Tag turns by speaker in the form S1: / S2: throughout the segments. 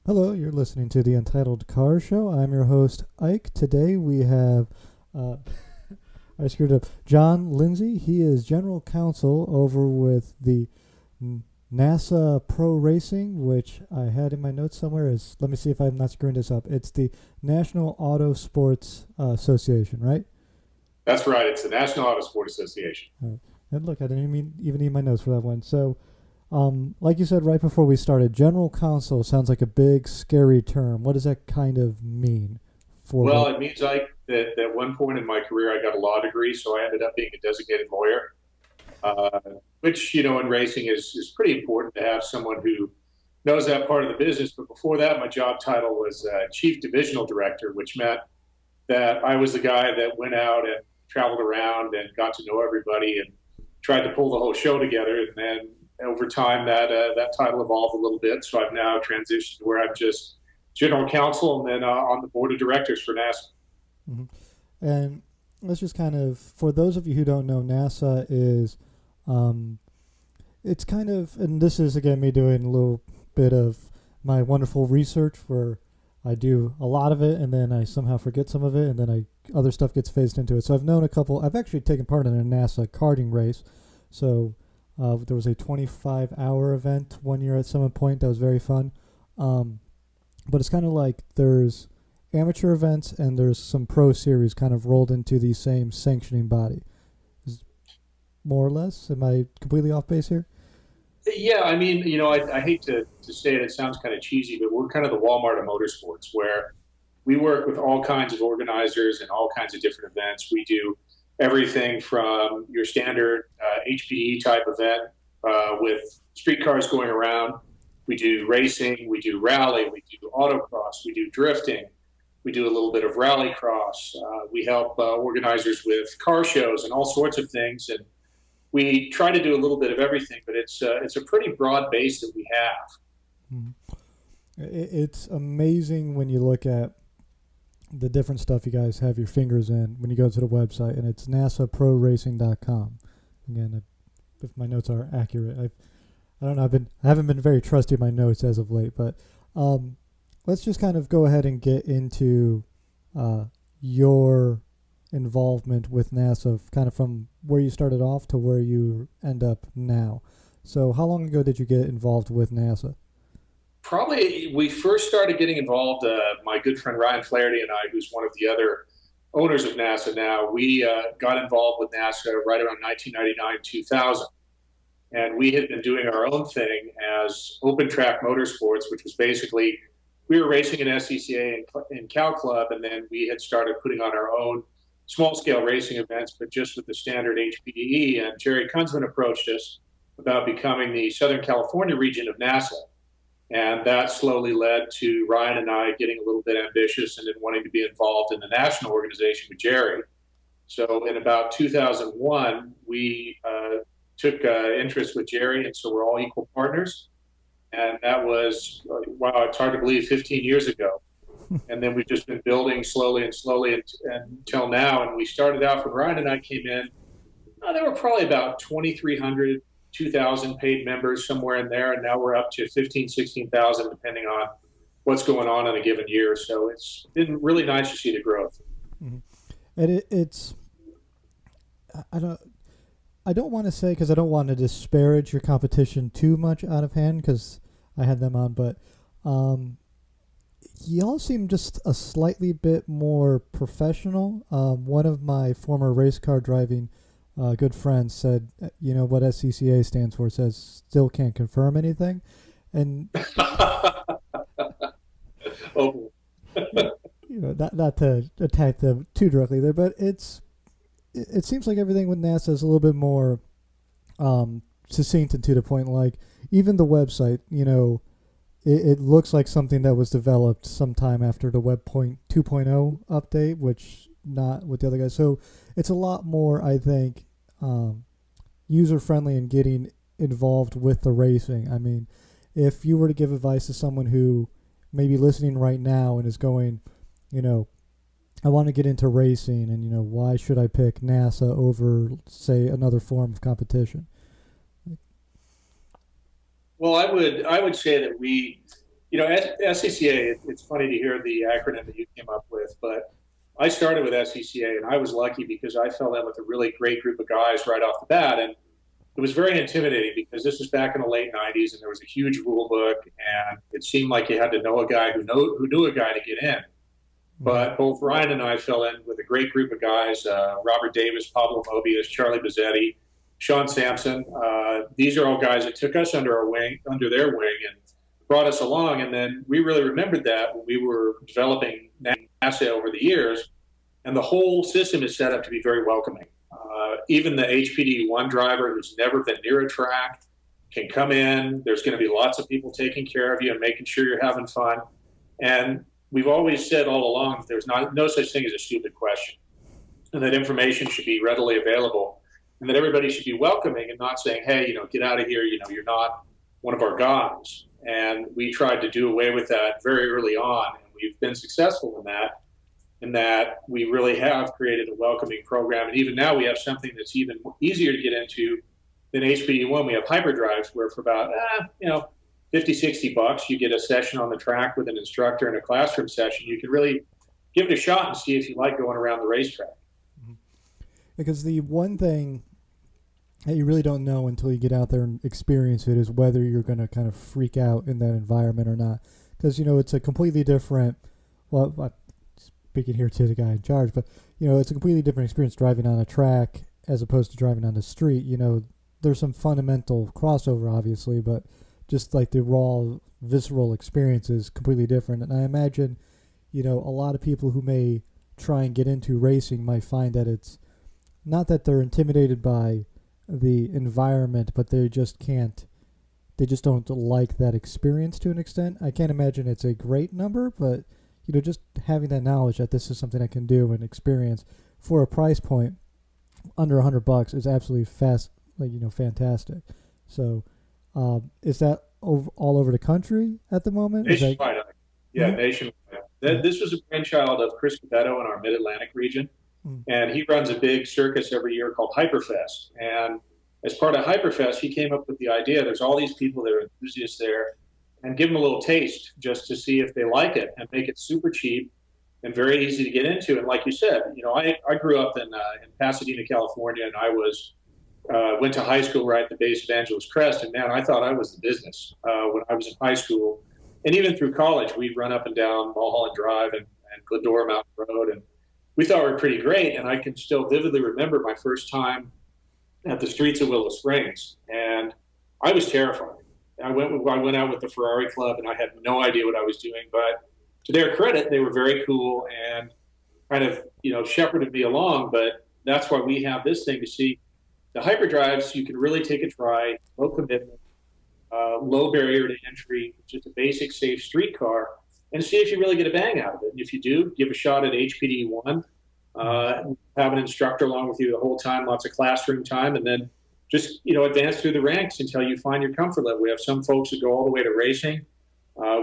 S1: Hello, you're listening to the Entitled Car Show. I'm your host, Ike. Today we have, uh, I screwed up, John Lindsey. He is general counsel over with the NASA Pro Racing, which I had in my notes somewhere. Let me see if I'm not screwing this up. It's the National Auto Sports Association, right?
S2: That's right. It's the National Auto Sport Association.
S1: And look, I didn't even need my notes for that one. So, like you said right before we started, general counsel sounds like a big, scary term. What does that kind of mean for
S2: Well,
S1: what?
S2: it means that at one point in my career, I got a law degree, so I ended up being a designated lawyer, uh, which, in racing is pretty important to have someone who knows that part of the business. But before that, my job title was chief divisional director, which meant that I was the guy that went out and traveled around and got to know everybody and tried to pull the whole show together. And then over time, that title evolved a little bit. So I've now transitioned to where I'm just general counsel and then on the board of directors for NASA.
S1: Hmm. And let's just kind of, for those of you who don't know, NASA is, um, it's kind of, and this is again me doing a little bit of my wonderful research where I do a lot of it and then I somehow forget some of it and then other stuff gets phased into it. So I've known a couple. I've actually taken part in a NASA karting race. So there was a 25-hour event one year at Summit Point that was very fun. Um, but it's kind of like there's amateur events and there's some pro series kind of rolled into the same sanctioning body. Is more or less? Am I completely off base here?
S2: Yeah, I mean, I hate to say it, it sounds kind of cheesy, but we're kind of the Walmart of motorsports where we work with all kinds of organizers and all kinds of different events. We do everything from your standard HPE type event with street cars going around. We do racing, we do rally, we do autocross, we do drifting, we do a little bit of rallycross. We help organizers with car shows and all sorts of things. And we try to do a little bit of everything, but it's a pretty broad base that we have.
S1: Mhm. It's amazing when you look at the different stuff you guys have your fingers in when you go to the website, and it's nasaproracing.com. Again, if my notes are accurate, I don't know. I haven't been very trusty in my notes as of late, but um, let's just kind of go ahead and get into uh, your involvement with NASA, kind of from where you started off to where you end up now. So, how long ago did you get involved with NASA?
S2: Probably we first started getting involved. My good friend Ryan Flaherty and I, who's one of the other owners of NASA now, we got involved with NASA right around 1999, 2000. And we had been doing our own thing as open track motorsports, which was basically we were racing in SCCA and Cal Club, and then we had started putting on our own small scale racing events, but just with the standard HPDE. And Jerry Kunzman approached us about becoming the Southern California region of NASA. And that slowly led to Ryan and I getting a little bit ambitious and then wanting to be involved in the national organization with Jerry. So in about 2001, we took interest with Jerry, and so we're all equal partners. And that was, wow, it's hard to believe 15 years ago. And then we've just been building slowly and slowly until now. And we started out when Ryan and I came in, there were probably about 2,300, 2,000 paid members somewhere in there. And now we're up to 15, 16,000, depending on what's going on in a given year. So it's been really nice to see the growth.
S1: Mhm. And it's I don't want to say because I don't want to disparage your competition too much out of hand because I had them on, but um, y'all seem just a slightly bit more professional. One of my former race car driving good friends said, you know what SCCA stands for, says still can't confirm anything. And
S2: Oh,
S1: not to attack them too directly there, but it seems like everything with NASA is a little bit more succinct and to the point. Like even the website, it looks like something that was developed sometime after the Web point 2.0 update, which not with the other guys. So it's a lot more, I think, user friendly and getting involved with the racing. I mean, if you were to give advice to someone who may be listening right now and is going, you know, I want to get into racing, and why should I pick NASA over, say, another form of competition?
S2: well, I would say that we SCCA, it's funny to hear the acronym that you came up with, but I started with SCCA, and I was lucky because I fell in with a really great group of guys right off the bat. And it was very intimidating because this was back in the late 90s, and there was a huge rule book, and it seemed like you had to know a guy who knew a guy to get in. But both Ryan and I fell in with a great group of guys, Robert Davis, Pablo Mobius, Charlie Bazzetti, Sean Sampson. These are all guys that took us under their wing, and brought us along. And then we really remembered that when we were developing NASA over the years. And the whole system is set up to be very welcoming. Even the HPD1 driver who's never been near a track can come in. There's going to be lots of people taking care of you and making sure you're having fun. And we've always said all along that there's no such thing as a stupid question, and that information should be readily available, and that everybody should be welcoming and not saying, hey, get out of here. You're not one of our guys. And we tried to do away with that very early on, and we've been successful in that we really have created a welcoming program. And even now we have something that's even easier to get into than HPD1. We have hyperdrives where for about, $50-$60, you get a session on the track with an instructor and a classroom session. You can really give it a shot and see if you like going around the racetrack.
S1: Because the one thing that you really don't know until you get out there and experience it is whether you're going to kind of freak out in that environment or not. Because, it's a completely different, well, I'm speaking here to the guy in charge, but, it's a completely different experience driving on a track as opposed to driving on the street. There's some fundamental crossover, obviously, but just like the raw, visceral experience is completely different. And I imagine, a lot of people who may try and get into racing might find that it's not that they're intimidated by the environment, but they just don't like that experience to an extent. I can't imagine it's a great number, but just having that knowledge that this is something I can do and experience for a price point under $100 is absolutely fantastic. So is that all over the country at the moment?
S2: Nationwide. Nationwide. This was a brainchild of Chris Cabetto in our Mid-Atlantic region. And he runs a big circus every year called Hyperfest. And as part of Hyperfest, he came up with the idea, there's all these people that are enthusiasts there, and give them a little taste just to see if they like it, and make it super cheap and very easy to get into. And like you said, I grew up in Pasadena, California, and I went to high school right at the base of Angeles Crest. And man, I thought I was the business when I was in high school. And even through college, we'd run up and down Mulholland Drive and Glendora Mountain Road, and we thought we were pretty great. And I can still vividly remember my first time at the streets of Willow Springs, and I was terrified. I went out with the Ferrari Club, and I had no idea what I was doing. But to their credit, they were very cool and kind of shepherded me along. But that's why we have this thing to see the hyperdrives. You can really take a try, low commitment, low barrier to entry, just a basic safe street car, and see if you really get a bang out of it. And if you do, give a shot at HPD1. Have an instructor along with you the whole time, lots of classroom time, and then just advance through the ranks until you find your comfort level. We have some folks that go all the way to racing.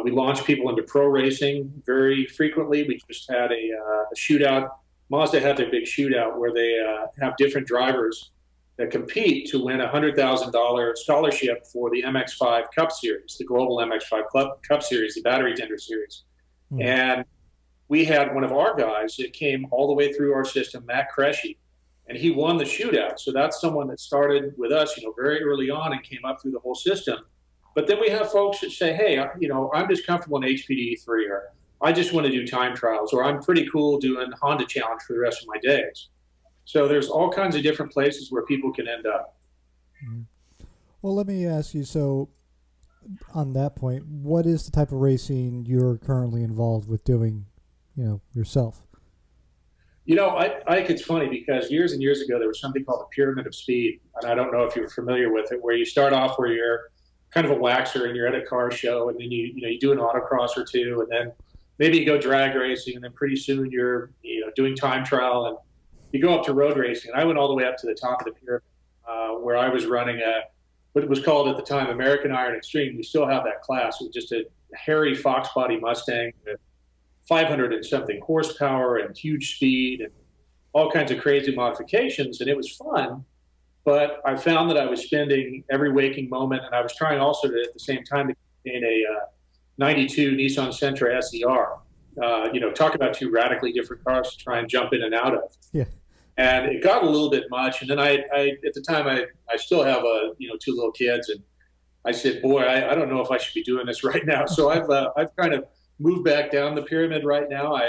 S2: We launch people into pro racing very frequently. We just had a shootout. Mazda had their big shootout where they have different drivers that compete to win a $100,000 scholarship for the MX-5 Cup Series, the global MX-5 Cup Series, the battery tender series. And we had one of our guys that came all the way through our system, Matt Cresci, and he won the shootout. So that's someone that started with us, very early on and came up through the whole system. But then we have folks that say, hey, I'm just comfortable in HPD3, or I just want to do time trials, or I'm pretty cool doing Honda Challenge for the rest of my days. So there's all kinds of different places where people can end up.
S1: Well, let me ask you, so on that point, what is the type of racing you're currently involved with doing, yourself?
S2: I think it's funny because years and years ago, there was something called the Pyramid of Speed. And I don't know if you're familiar with it, where you start off where you're kind of a waxer and you're at a car show, and then you do an autocross or two, and then maybe you go drag racing, and then pretty soon you're doing time trial, and you go up to road racing. And I went all the way up to the top of the pyramid, where I was running what was called at the time American Iron Extreme. We still have that class. It was just a hairy Fox body Mustang with 500 and something horsepower and huge speed and all kinds of crazy modifications. And it was fun, but I found that I was spending every waking moment, and I was trying also to, at the same time, to gain '92 Nissan Sentra SER. Talk about two radically different cars to try and jump in and out of.
S1: Yeah.
S2: And it got a little bit much. And then I at the time, I still have two little kids, and I said, boy, I don't know if I should be doing this right now. So I've kind of moved back down the pyramid right now.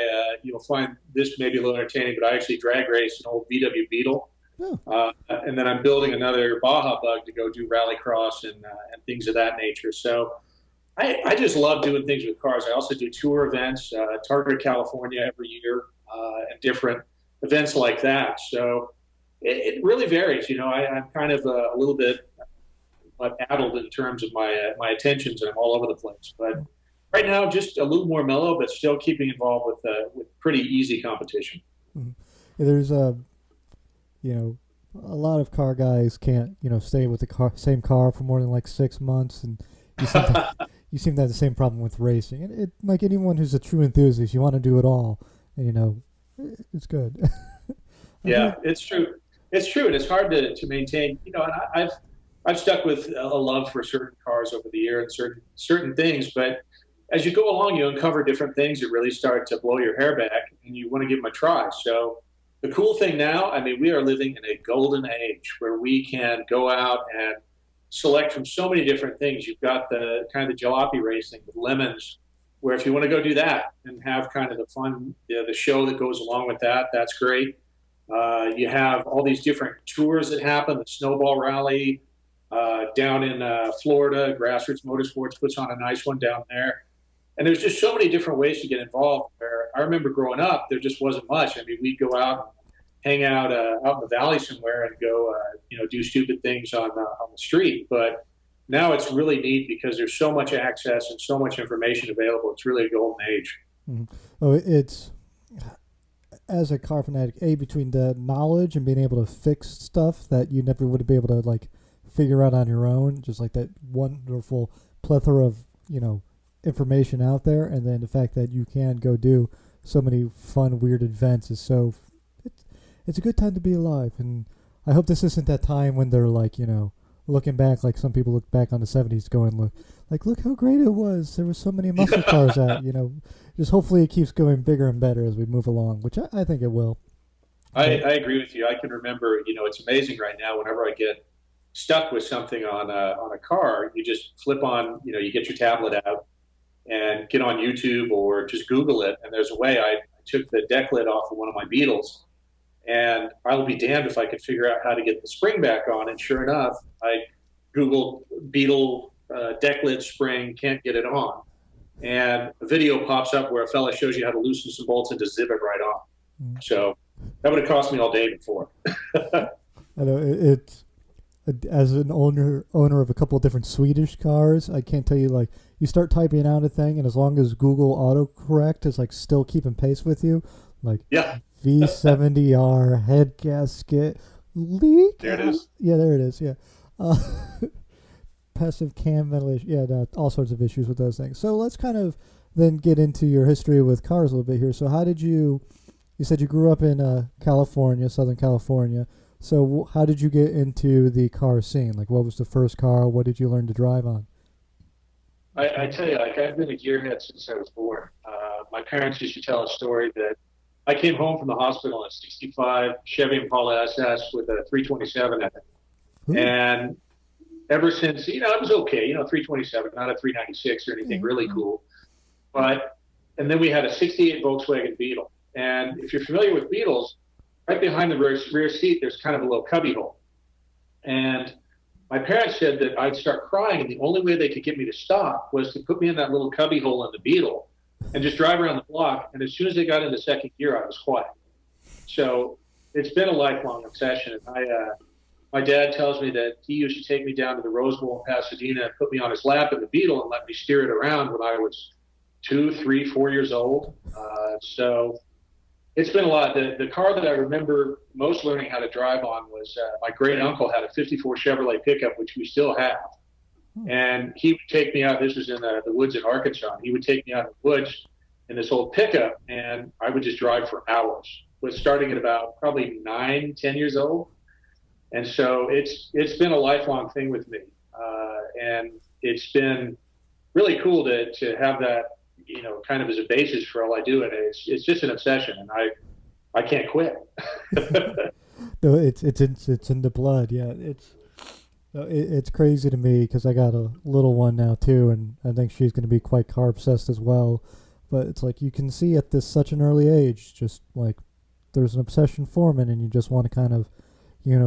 S2: You'll find this maybe a little entertaining, but I actually drag race an old VW Beetle. Oh. And then I'm building another Baja Bug to go do rallycross and things of that nature. So I just love doing things with cars. I also do tour events, Target California every year, and different events like that. So it really varies. I'm kind of a little bit addled in terms of my attentions, and I'm all over the place. But right now, just a little more mellow, but still keeping involved with pretty easy competition.
S1: Mm-hmm. There's a lot of car guys can't stay with the same car for more than like 6 months, and you seem to have the same problem with racing. And it like anyone who's a true enthusiast, you want to do it all. And, it's good.
S2: Yeah, it's true. It's true, and it's hard to maintain. And I've stuck with a love for certain cars over the year and certain things, but as you go along, you uncover different things that really start to blow your hair back, and you want to give them a try. So the cool thing now, we are living in a golden age where we can go out and select from so many different things. You've got the kind of the jalopy racing with lemons, where if you want to go do that and have kind of the fun, the show that goes along with that, that's great. You have all these different tours that happen, the Snowball Rally down in Florida, Grassroots Motorsports puts on a nice one down there. And there's just so many different ways to get involved. Where I remember growing up, there just wasn't much. We'd go out and hang out in the valley somewhere and go, do stupid things on the street. But now it's really neat because there's so much access and so much information available. It's really a golden age.
S1: Mm-hmm. Oh, it's, as a car fanatic, between the knowledge and being able to fix stuff that you never would be able to like figure out on your own, just like that wonderful plethora of information out there, and then the fact that you can go do so many fun, weird events is it's a good time to be alive. And I hope this isn't that time when they're like, looking back, like some people look back on the 70s going, look how great it was. There were so many muscle cars out, just hopefully it keeps going bigger and better as we move along, which I think it will.
S2: I agree with you. I can remember, it's amazing right now whenever I get stuck with something on a car, you just flip on, you get your tablet out and get on YouTube or just Google it. And there's a way I took the deck lid off of one of my Beetles, and I will be damned if I could figure out how to get the spring back on. And sure enough, I Googled Beetle deck lid spring, can't get it on. And a video pops up where a fella shows you how to loosen some bolts and to zip it right on. Mm-hmm. So that would have cost me all day before.
S1: I know it's, as an owner of a couple of different Swedish cars, I can't tell you, like, you start typing out a thing, and as long as Google autocorrect is like still keeping pace with you, like V70R head gasket leak.
S2: There it is.
S1: Yeah, there it is. Yeah, passive cam ventilation. Yeah, all sorts of issues with those things. So let's kind of then get into your history with cars a little bit here. So how did you said you grew up in California, Southern California. So how did you get into the car scene? Like, what was the first car? What did you learn to drive on?
S2: I tell you, like, I've been a gearhead since I was born. My parents used to tell a story that I came home from the hospital in a 65 Chevy Impala SS with a 327 in it. Ooh. And ever since, it was okay, 327, not a 396 or anything really cool. And then we had a 68 Volkswagen Beetle. And if you're familiar with Beetles, right behind the rear seat, there's kind of a little cubby hole. And my parents said that I'd start crying, and the only way they could get me to stop was to put me in that little cubby hole in the Beetle and just drive around the block. And as soon as they got into second gear, I was quiet. So it's been a lifelong obsession. My dad tells me that he used to take me down to the Rose Bowl in Pasadena and put me on his lap in the Beetle and let me steer it around when I was 2, 3, 4 years old. So it's been a lot. The car that I remember most learning how to drive on was my great uncle had a 54 Chevrolet pickup, which we still have. And he would take me out. This was in the woods in Arkansas. He would take me out in the woods in this old pickup, and I would just drive for hours. Was starting at about probably 9, 10 years old. And so it's been a lifelong thing with me. And it's been really cool to have that, kind of as a basis for all I do. And it's just an obsession, and I can't quit.
S1: No, it's in the blood. Yeah, it's crazy to me because I got a little one now too, and I think she's going to be quite car obsessed as well. But it's like you can see at this such an early age, just like there's an obsession forming, and you just want to kind of,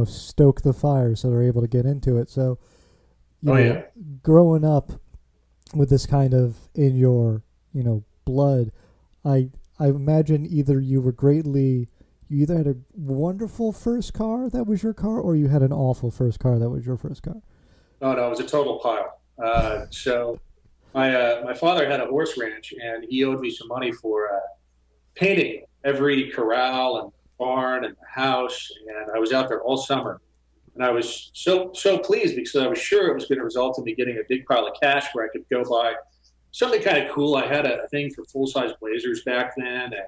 S1: stoke the fire so they're able to get into it. So,
S2: Oh yeah.
S1: growing up with this kind of in your, blood, I imagine you either had a wonderful first car that was your car, or you had an awful first car that was your first car.
S2: No, no, it was a total pile. So my father had a horse ranch, and he owed me some money for painting every corral and barn and house. And I was out there all summer, and I was so pleased because I was sure it was going to result in me getting a big pile of cash where I could go buy something kind of cool. I had a thing for full size Blazers back then, and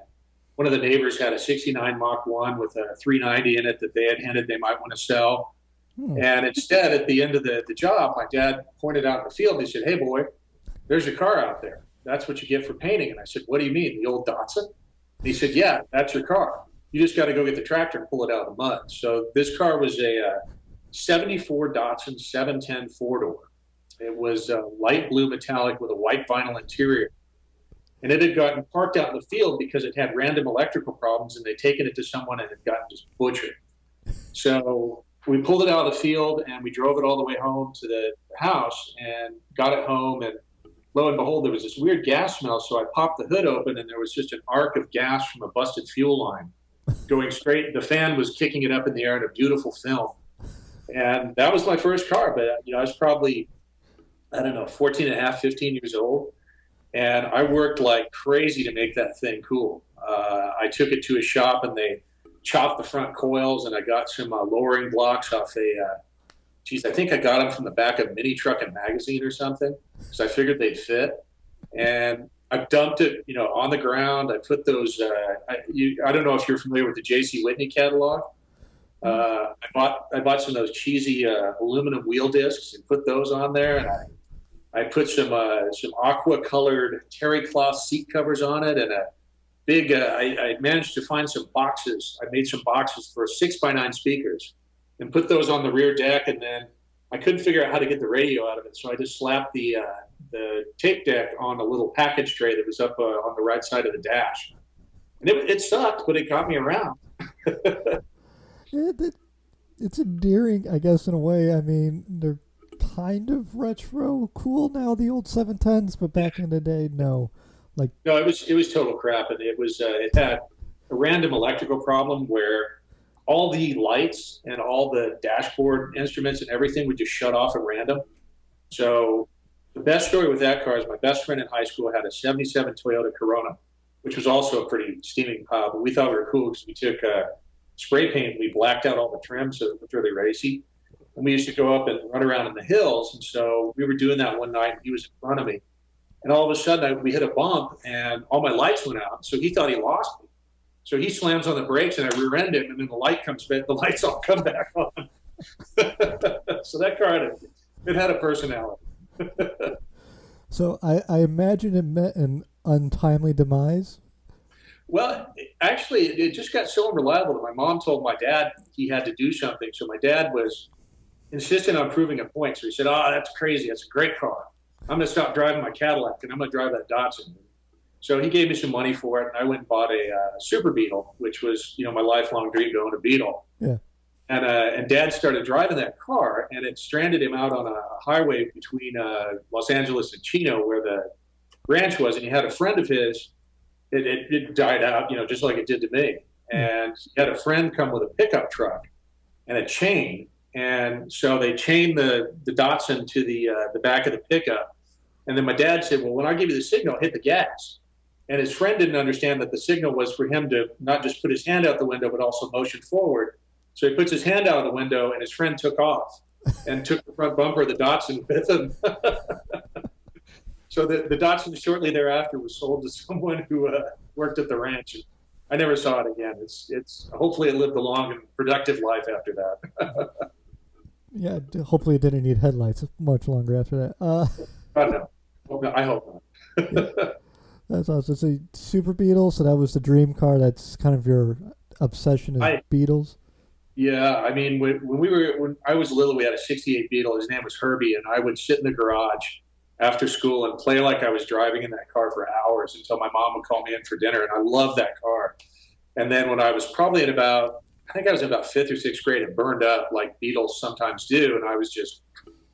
S2: one of the neighbors had a '69 Mach 1 with a 390 in it that they had hinted they might want to sell. And instead, at the end of the job, my dad pointed out in the field. He said, "Hey, boy, there's your car out there. That's what you get for painting." And I said, "What do you mean, the old Datsun?" And he said, "Yeah, that's your car. You just got to go get the tractor and pull it out of the mud." So this car was a 74 Datsun 710 four-door. It was light blue metallic with a white vinyl interior. And it had gotten parked out in the field because it had random electrical problems, and they'd taken it to someone and it had gotten just butchered. So we pulled it out of the field and we drove it all the way home to the house and got it home. And lo and behold, there was this weird gas smell. So I popped the hood open, and there was just an arc of gas from a busted fuel line going straight. The fan was kicking it up in the air in a beautiful film. And that was my first car. But, I was probably, I don't know, 14 and a half, 15 years old. And I worked like crazy to make that thing cool. I took it to a shop, and they chopped the front coils, and I got some lowering blocks off I think I got them from the back of Mini Truck and Magazine or something, because I figured they'd fit. And I dumped it, on the ground. I put those, I don't know if you're familiar with the J.C. Whitney catalog. I bought some of those cheesy aluminum wheel discs and put those on there, and I put some aqua colored terry cloth seat covers on it, and a big. I managed to find some boxes. I made some boxes for 6x9 speakers, and put those on the rear deck. And then I couldn't figure out how to get the radio out of it, so I just slapped the tape deck on a little package tray that was up on the right side of the dash. And it sucked, but it got me around.
S1: It's endearing, I guess, in a way. I mean, they're kind of retro cool now, the old 710s, but back in the day, no.
S2: No, it was total crap, and it had a random electrical problem where all the lights and all the dashboard instruments and everything would just shut off at random. So the best story with that car is my best friend in high school had a '77 Toyota Corona, which was also a pretty steaming pile, but we thought we were cool because we took spray paint and we blacked out all the trim so it looked really racy. And we used to go up and run around in the hills. And so we were doing that one night, and he was in front of me. And all of a sudden, we hit a bump, and all my lights went out. So he thought he lost me. So he slams on the brakes, and I rear end him, and then the lights all come back on. So that car, it had a personality.
S1: So I imagine it met an untimely demise.
S2: Well, actually, it just got so unreliable that my mom told my dad he had to do something. So my dad was insistent on proving a point. So he said, "Oh, that's crazy. That's a great car. I'm going to stop driving my Cadillac, and I'm going to drive that Datsun." So he gave me some money for it, and I went and bought a Super Beetle, which was, my lifelong dream to own a Beetle.
S1: Yeah.
S2: And Dad started driving that car, and it stranded him out on a highway between Los Angeles and Chino, where the ranch was. And he had a friend of his. It died out, just like it did to me. And he had a friend come with a pickup truck and a chain. And so they chained the Datsun to the back of the pickup. And then my dad said, "Well, when I give you the signal, hit the gas." And his friend didn't understand that the signal was for him to not just put his hand out the window, but also motion forward. So he puts his hand out of the window, and his friend took off and took the front bumper of the Datsun with him. So the Datsun shortly thereafter was sold to someone who worked at the ranch. And I never saw it again. It's hopefully it lived a long and productive life after that.
S1: Yeah, hopefully it didn't need headlights much longer after that.
S2: Oh, no. I hope
S1: Yeah,
S2: not.
S1: that's awesome. So Super Beetles. So that was the dream car. That's kind of your obsession is
S2: I
S1: Beetles.
S2: Yeah, I mean, when I was little, we had a '68 Beetle. His name was Herbie, and I would sit in the garage after school and play like I was driving in that car for hours until my mom would call me in for dinner. And I loved that car. And then when I was probably I think I was in about fifth or sixth grade, it burned up like Beetles sometimes do, and I was just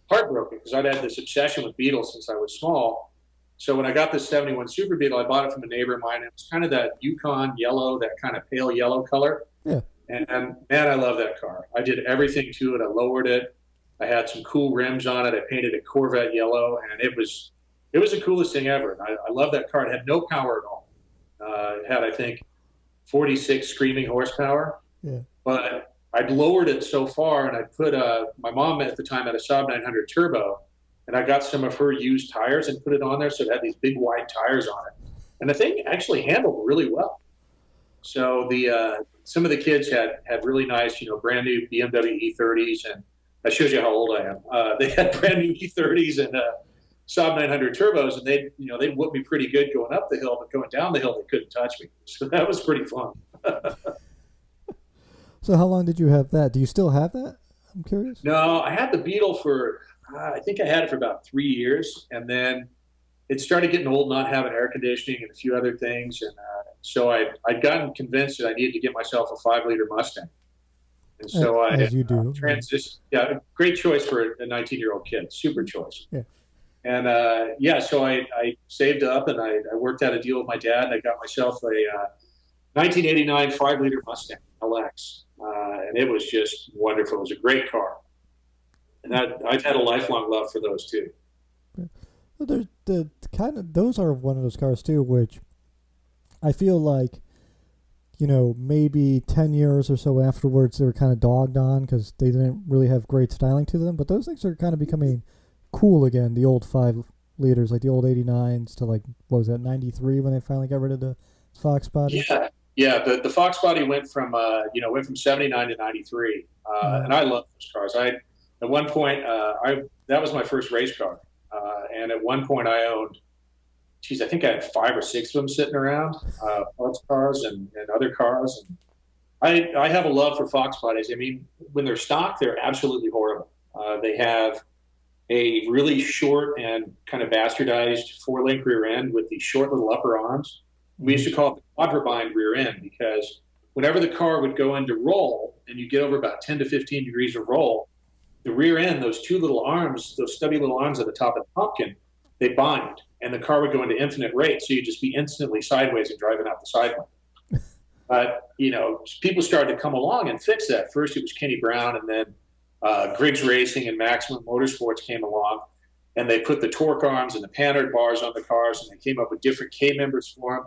S2: heartbroken because I'd had this obsession with Beetles since I was small. So when I got this '71 Super Beetle, I bought it from a neighbor of mine. It was kind of that Yukon yellow, that kind of pale yellow color.
S1: Yeah.
S2: And man, I love that car. I did everything to it. I lowered it. I had some cool rims on it. I painted it Corvette yellow, and it was the coolest thing ever. And I love that car. It had no power at all. It had, I think, 46 screaming horsepower.
S1: Yeah.
S2: But I'd lowered it so far, and I put my mom at the time had a Saab 900 turbo, and I got some of her used tires and put it on there, so it had these big wide tires on it, and the thing actually handled really well. So the some of the kids had really nice, brand new BMW E30s, and that shows you how old I am. They had brand new E30s and Saab 900 turbos, and they'd whoop me pretty good going up the hill, but going down the hill they couldn't touch me. So that was pretty fun.
S1: So how long did you have that? Do you still have that? I'm curious.
S2: No, I had the Beetle for I think I had it for about 3 years, and then it started getting old, not having air conditioning and a few other things, and so I'd gotten convinced that I needed to get myself a 5-liter Mustang, and so
S1: As you do.
S2: transitioned. Yeah, great choice for a 19-year-old kid, super choice.
S1: Yeah.
S2: And so I saved up and I worked out a deal with my dad, and I got myself a 1989 5-liter Mustang LX, and it was just wonderful. It was a great car, and I've had a lifelong love for those too.
S1: Well, there's the kind of those are one of those cars too, which I feel like, maybe 10 years or so afterwards they were kind of dogged on because they didn't really have great styling to them. But those things are kind of becoming cool again. The old 5 liters, like the old 89s, to like what was that 93 when they finally got rid of the Fox body.
S2: Yeah. The Fox body went from went from '79 to '93, and I love those cars. At one point that was my first race car. And at one point I owned, I think I had 5 or 6 of them sitting around, Fox cars and other cars. And I have a love for Fox bodies. I mean, when they're stock, they're absolutely horrible. They have a really short and kind of bastardized 4-link rear end with these short little upper arms. We used to call it the quadribind rear end because whenever the car would go into roll and you get over about 10 to 15 degrees of roll, the rear end, those 2 little arms, those stubby little arms at the top of the pumpkin, they bind, and the car would go into infinite rate, so you'd just be instantly sideways and driving out the side lane. But, people started to come along and fix that. First it was Kenny Brown, and then Griggs Racing and Maximum Motorsports came along, and they put the torque arms and the Panhard bars on the cars, and they came up with different K-members for them.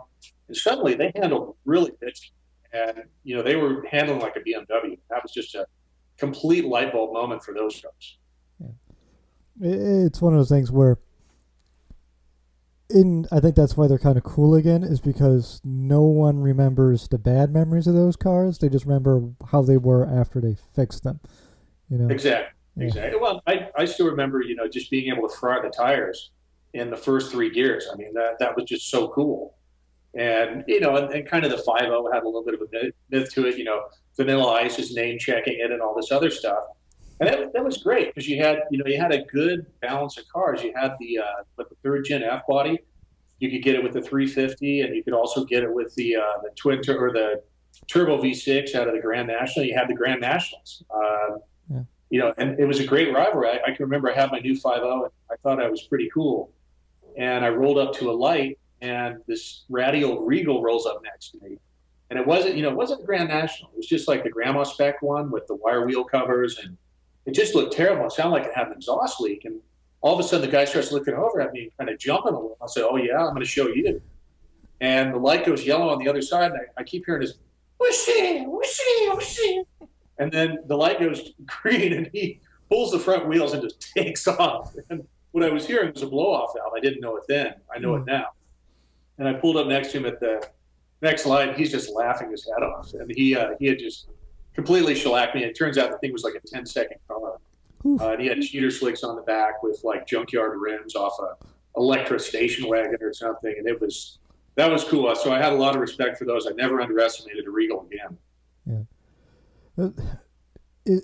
S2: And suddenly they handled really bitchy. And, they were handling like a BMW. That was just a complete light bulb moment for those cars.
S1: Yeah. It's one of those things where I think that's why they're kind of cool again, is because no one remembers the bad memories of those cars. They just remember how they were after they fixed them.
S2: Exactly.
S1: Yeah.
S2: Exactly. Well, I still remember, just being able to throw out the tires in the first 3 gears. I mean, that was just so cool. And, and kind of the 5.0 had a little bit of a myth to it, Vanilla Ice is name checking it and all this other stuff. And that was great because you had a good balance of cars. You had the 3rd gen F body. You could get it with the 350, and you could also get it with the the turbo V6 out of the Grand National. You had the Grand Nationals. And it was a great rivalry. I can remember I had my new 5.0, and I thought I was pretty cool. And I rolled up to a light, and this ratty old Regal rolls up next to me. And it wasn't the Grand National. It was just like the grandma spec one with the wire wheel covers, and it just looked terrible. It sounded like it had an exhaust leak. And all of a sudden the guy starts looking over at me and kind of jumping a little. I said, "Oh yeah, I'm going to show you." And the light goes yellow on the other side, and I keep hearing this whooshing, whooshing, whooshing. And then the light goes green, and he pulls the front wheels and just takes off. And what I was hearing was a blow-off valve. I didn't know it then. I know it now. And I pulled up next to him at the next light. He's just laughing his head off. And he had just completely shellacked me. It turns out the thing was like a 10-second car. And he had cheater slicks on the back with like junkyard rims off a Electra station wagon or something, and that was cool. So I had a lot of respect for those. I never underestimated a Regal again.
S1: Yeah. It,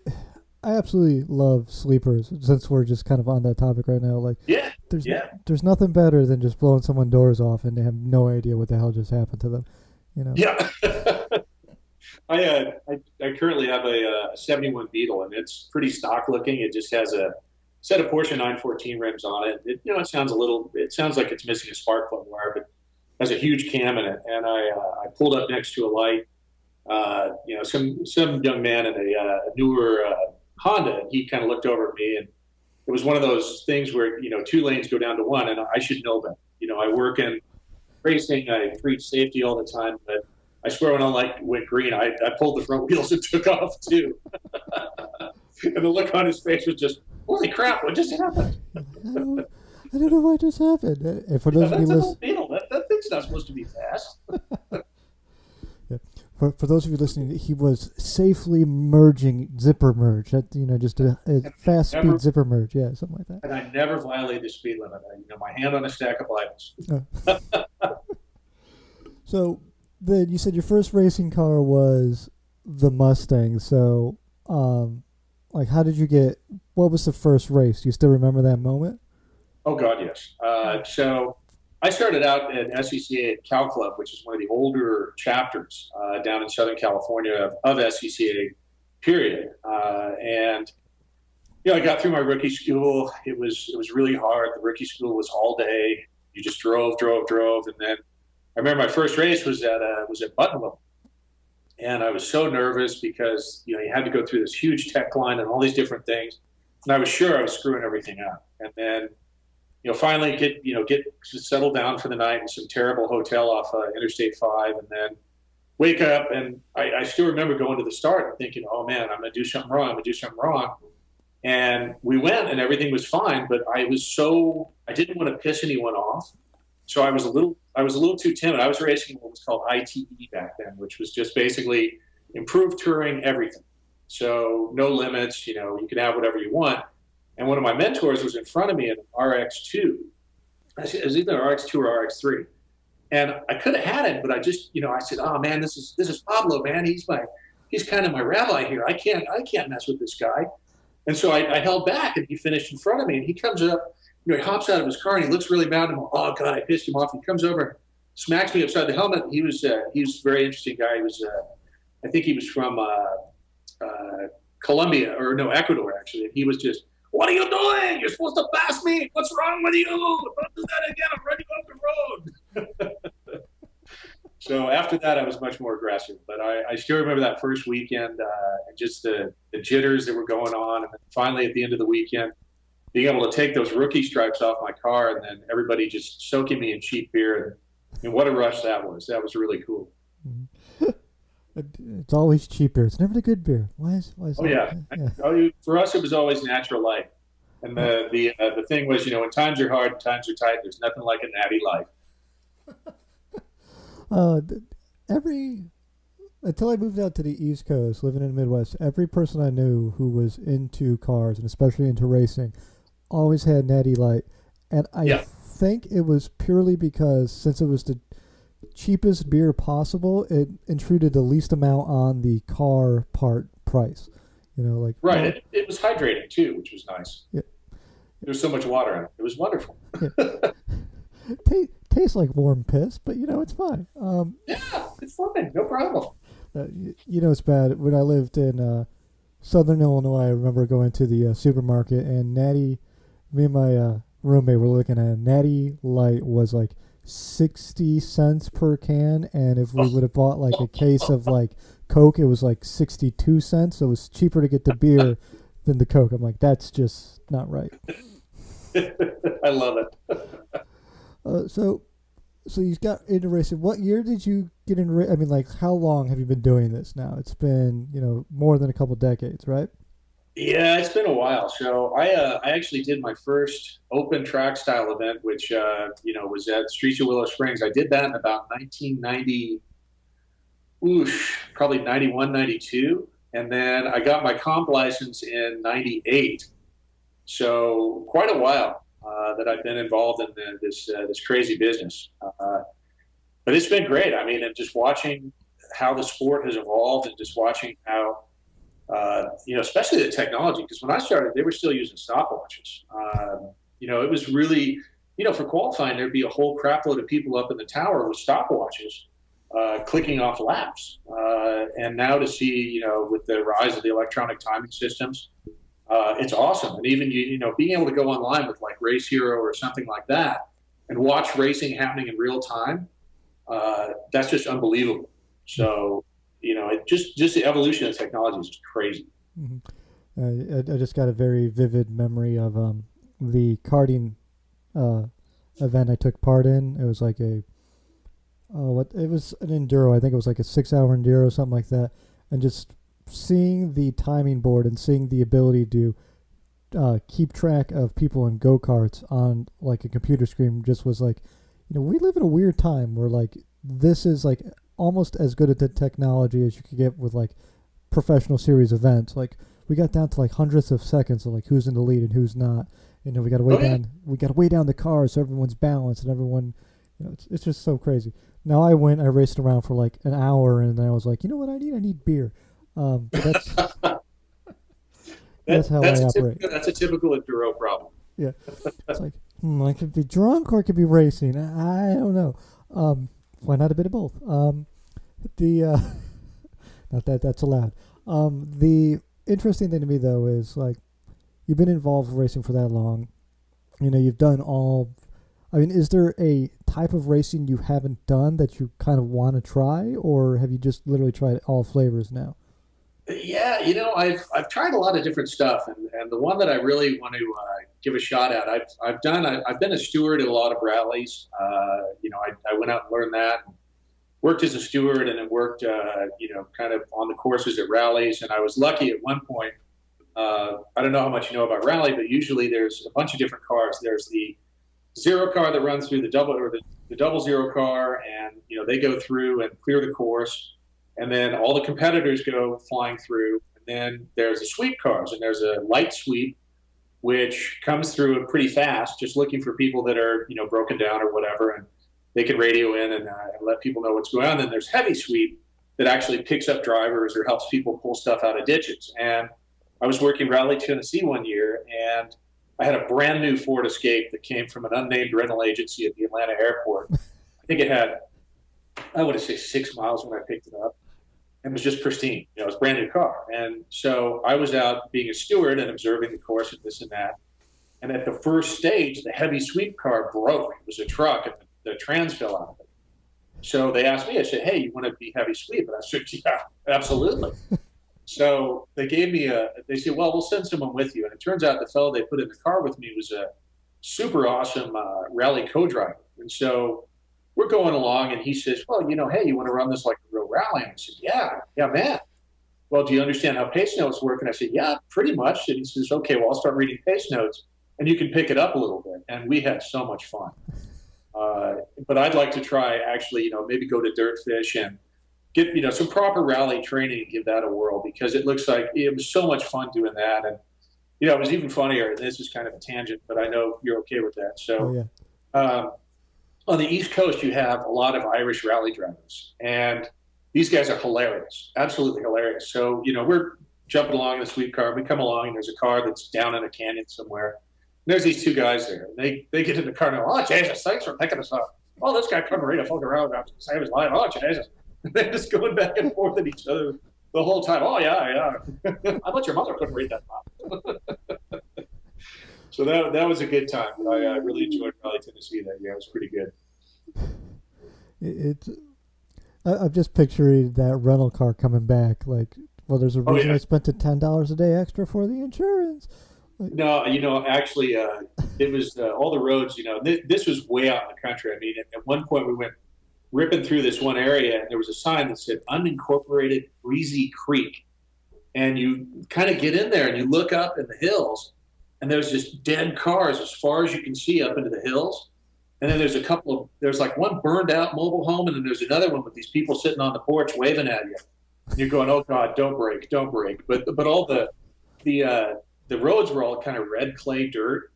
S1: I absolutely love sleepers. Since we're just kind of on that topic right now, like
S2: Yeah,
S1: there's
S2: yeah.
S1: there's nothing better than just blowing someone doors off and they have no idea what the hell just happened to them. You know.
S2: Yeah. I currently have a 71 Beetle, and it's pretty stock looking. It just has a set of Porsche 914 rims on it. It sounds like it's missing a spark plug wire, but has a huge cam in it. And I pulled up next to a light. Some young man in a newer Honda, and he kind of looked over at me, and it was one of those things where, two lanes go down to one, and I should know that. I work in racing, I preach safety all the time, but I swear when I went green, I pulled the front wheels and took off too. And the look on his face was just, holy crap, what just happened?
S1: I don't know what just happened. And for those of you listening,
S2: that thing's not supposed to be fast.
S1: Yeah. For those of you listening, he was safely merging zipper merge. That just a fast speed zipper merge, yeah, something like that.
S2: And I never violated the speed limit. My hand on a stack of Bibles.
S1: So then you said your first racing car was the Mustang. So, how did you get? What was the first race? Do you still remember that moment?
S2: Oh God, yes. So I started out at SCCA at Cal Club, which is one of the older chapters down in Southern California of SCCA, period. And I got through my rookie school. It was really hard. The rookie school was all day. You just drove, and then I remember my first race was at Buttonwillow, and I was so nervous because you had to go through this huge tech line and all these different things, and I was sure I was screwing everything up. And then finally get settled down for the night in some terrible hotel off Interstate 5, and then wake up, and I still remember going to the start and thinking, oh man, I'm going to do something wrong. And we went, and everything was fine, but I didn't want to piss anyone off. So I was a little too timid. I was racing what was called ITE back then, which was just basically improved touring everything. So no limits, you could have whatever you want. And one of my mentors was in front of me in an RX2. It was either RX2 or RX3. And I could have had it, but I just, I said, oh man, this is Pablo, man. He's kind of my rabbi here. I can't mess with this guy. And so I held back, and he finished in front of me, and he comes up, he hops out of his car, and he looks really mad. And I'm, oh God, I pissed him off. He comes over, smacks me upside the helmet. He was a very interesting guy. He was, I think he was from Ecuador actually. And he was just, what are you doing? You're supposed to pass me. What's wrong with you? Don't do that again. I'm running off the road. So after that, I was much more aggressive. But I still remember that first weekend and just the jitters that were going on. And then finally, at the end of the weekend, being able to take those rookie stripes off my car, and then everybody just soaking me in cheap beer. And what a rush that was. That was really cool.
S1: It's always cheap beer. It's never the good beer. Why is
S2: oh yeah. For us, it was always Natural Light. And the thing was, when times are hard and times are tight, there's nothing like a natty life.
S1: Until I moved out to the East Coast, living in the Midwest, every person I knew who was into cars and especially into racing always had Natty Light. And I think it was purely because since it was the cheapest beer possible, it intruded the least amount on the car part price.
S2: Right. It was hydrating too, which was nice.
S1: Yeah.
S2: There was so much water in it. It was wonderful.
S1: Yeah. Tastes like warm piss, but it's fine.
S2: Yeah, it's fine. No problem.
S1: It's bad. When I lived in Southern Illinois, I remember going to the supermarket, and me and my roommate were looking at Natty Light was like 60 cents per can, and if we would have bought like a case of like Coke, it was like 62 cents. So it was cheaper to get the beer than the Coke. I'm like, that's just not right.
S2: I love it.
S1: So you got into racing. What year did you get into? I mean, how long have you been doing this now? It's been more than a couple decades, right?
S2: Yeah, it's been a while. So I actually did my first open track style event, which was at Streets of Willow Springs. I did that in about 1990, probably 91, 92. And then I got my comp license in 98. So quite a while. that I've been involved in this crazy business. But it's been great. I mean, and just watching how the sport has evolved, and just watching how, especially the technology, because when I started, they were still using stopwatches. It was really, for qualifying, there'd be a whole crapload of people up in the tower with stopwatches, clicking off laps. And now to see, with the rise of the electronic timing systems, it's awesome. And even, being able to go online with like Race Hero or something like that and watch racing happening in real time, that's just unbelievable. So, just the evolution of technology is crazy.
S1: Mm-hmm. I just got a very vivid memory of the karting event I took part in. It was like it was an enduro. I think it was like a 6-hour enduro, something like that. And just seeing the timing board and seeing the ability to keep track of people in go-karts on like a computer screen just was like, we live in a weird time where like this is like almost as good at the technology as you could get with like professional series events. Like we got down to like hundredths of seconds of like who's in the lead and who's not. We got to weigh down the cars so everyone's balanced and everyone, it's just so crazy. Now I raced around for like an hour and then I was like, you know what I need? I need beer. But that's how I operate.
S2: That's a typical enduro problem.
S1: Yeah. It's like, I could be drunk or I could be racing. I don't know. Why not a bit of both? Not that that's allowed. The interesting thing to me though is like you've been involved with racing for that long. You've done all. I mean, is there a type of racing you haven't done that you kind of want to try, or have you just literally tried all flavors now?
S2: Yeah, I've tried a lot of different stuff, and the one that I really want to give a shot at, I've been a steward at a lot of rallies. I went out and learned that, and worked as a steward, and then worked kind of on the courses at rallies. And I was lucky at one point. I don't know how much you know about rally, but usually there's a bunch of different cars. There's the zero car that runs through the double zero car, and they go through and clear the course. And then all the competitors go flying through. And then there's the sweep cars, and there's a light sweep, which comes through pretty fast, just looking for people that are, broken down or whatever. And they can radio in and let people know what's going on. Then there's heavy sweep that actually picks up drivers or helps people pull stuff out of ditches. And I was working Rally Tennessee one year, and I had a brand new Ford Escape that came from an unnamed rental agency at the Atlanta airport. I think it had, I would say 6 miles when I picked it up. It was just pristine. It was a brand new car. And so I was out being a steward and observing the course and this and that. And at the first stage, the heavy sweep car broke. It was a truck, and the trans fell out of it. So they asked me, I said, hey, you want to be heavy sweep? And I said, yeah, absolutely. So they gave me they said, well, we'll send someone with you. And it turns out the fellow they put in the car with me was a super awesome rally co-driver. And so we're going along, and he says, well, hey, you want to run this like a real rally? And I said, yeah, man. Well, do you understand how pace notes work? And I said, yeah, pretty much. And he says, okay, well, I'll start reading pace notes, and you can pick it up a little bit. And we had so much fun. But I'd like to try actually, maybe go to Dirtfish and get, some proper rally training and give that a whirl, because it looks like it was so much fun doing that. And, it was even funnier. And this is kind of a tangent, but I know you're okay with that. So, on the East Coast, you have a lot of Irish rally drivers, and these guys are hilarious, absolutely hilarious. So, we're jumping along in the sweep car. We come along, and there's a car that's down in a canyon somewhere. And there's these two guys there. And they get in the car and go, oh, Jesus, thanks for picking us up. Oh, this guy couldn't read a fuck around about to save his life. Oh, Jesus. And they're just going back and forth at each other the whole time. Oh, yeah. I bet your mother couldn't read that map. So that was a good time. I really enjoyed Rally Tennessee that year. It was pretty good.
S1: I'm just picturing that rental car coming back. Like, well, there's a reason I spent the $10 a day extra for the insurance. Like,
S2: no, actually, it was all the roads. This was way out in the country. I mean, at one point we went ripping through this one area, and there was a sign that said unincorporated Breezy Creek. And you kind of get in there and you look up in the hills, and there's just dead cars as far as you can see up into the hills. And then there's like one burned out mobile home, and then there's another one with these people sitting on the porch waving at you. And you're going, oh God, don't break. But all the roads were all kind of red clay dirt.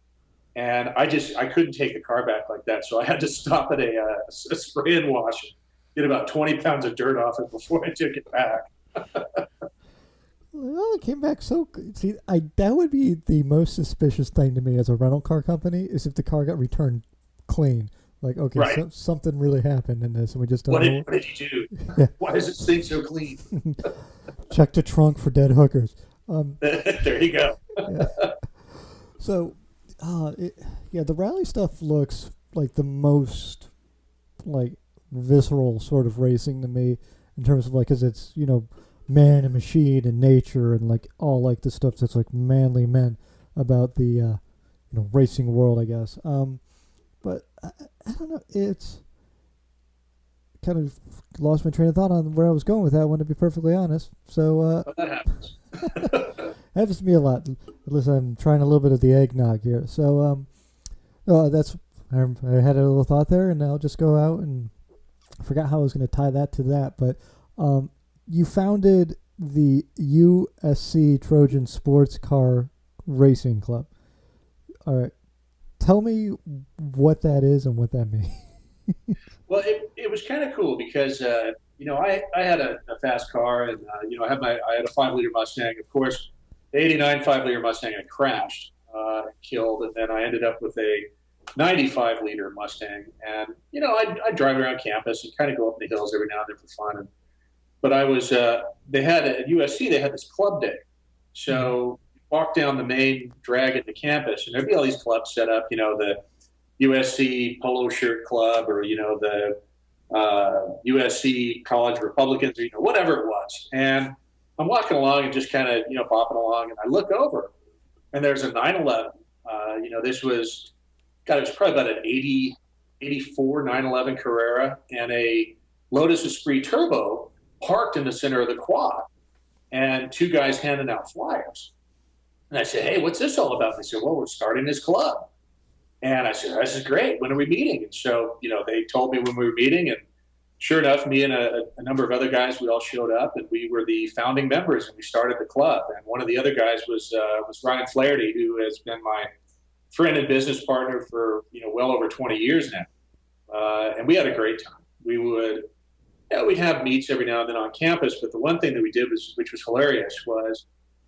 S2: And I couldn't take the car back like that. So I had to stop at a spray and wash and get about 20 pounds of dirt off it before I took it back.
S1: Well, it came back so good. See, that would be the most suspicious thing to me as a rental car company is if the car got returned clean. Like, okay,
S2: Right.
S1: something really happened in this, and we just don't
S2: What
S1: know.
S2: did you do?
S1: Yeah.
S2: Why is this thing so clean?
S1: Check the trunk for dead hookers.
S2: There you go.
S1: Yeah. So, yeah, the rally stuff looks like the most like visceral sort of racing to me in terms of like, because it's man and machine and nature and like all like the stuff that's like manly men about the racing world, I guess. But I don't know. It's kind of lost my train of thought on where I was going with that one, to be perfectly honest. So
S2: But that happens.
S1: happens to me a lot. Unless I'm trying a little bit of the eggnog here. So that's I had a little thought there, and I'll just go out and I forgot how I was going to tie that to that. But you founded the USC Trojan Sports Car Racing Club. All right, tell me what that is and what that means.
S2: Well, it was kind of cool because I had a fast car, and I had a 5 liter Mustang. Of course, the '89 5 liter Mustang I crashed, and killed, and then I ended up with a '95 liter Mustang. And I'd drive around campus and kind of go up in the hills every now and then for fun. But I was they had at USC they had this club day, so walk down the main drag at the campus, and there'd be all these clubs set up. The USC Polo Shirt Club, or the USC College Republicans, or whatever it was. And I'm walking along and just kind of bopping along, and I look over, and there's a 911. This was God, it was probably about an 84 911 Carrera and a Lotus Esprit Turbo parked in the center of the quad, and two guys handing out flyers. And I said, "Hey, what's this all about?" And they said, "Well, we're starting this club." And I said, "This is great. When are we meeting?" And so, they told me when we were meeting, and sure enough, me and a number of other guys, we all showed up, and we were the founding members, and we started the club. And one of the other guys was Ryan Flaherty, who has been my friend and business partner for well over 20 years now. And we had a great time. We'd have meets every now and then on campus, but the one thing that we did which was hilarious, was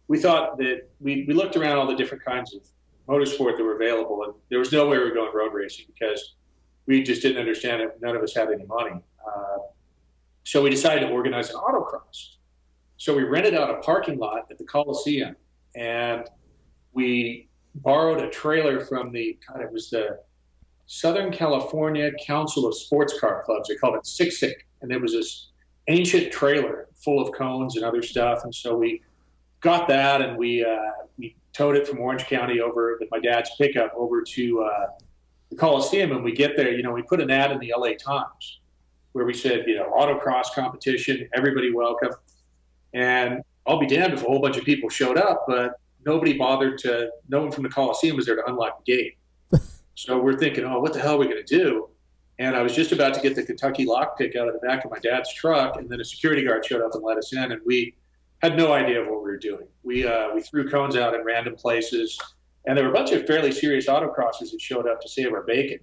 S2: we thought that we looked around all the different kinds of motorsport that were available, and there was no way we were going road racing because we just didn't understand it. None of us had any money. So we decided to organize an autocross. So we rented out a parking lot at the Coliseum, and we borrowed a trailer from it was the Southern California Council of Sports Car Clubs. They called it SICSIC. And it was this ancient trailer full of cones and other stuff. And so we got that, and we towed it from Orange County over with my dad's pickup over to the Coliseum. And we get there, we put an ad in the LA Times where we said, autocross competition, everybody welcome. And I'll be damned if a whole bunch of people showed up, but no one from the Coliseum was there to unlock the gate. So we're thinking, oh, what the hell are we going to do? And I was just about to get the Kentucky lockpick out of the back of my dad's truck, and then a security guard showed up and let us in, and we had no idea what we were doing. We threw cones out in random places, and there were a bunch of fairly serious autocrossers that showed up to save our bacon.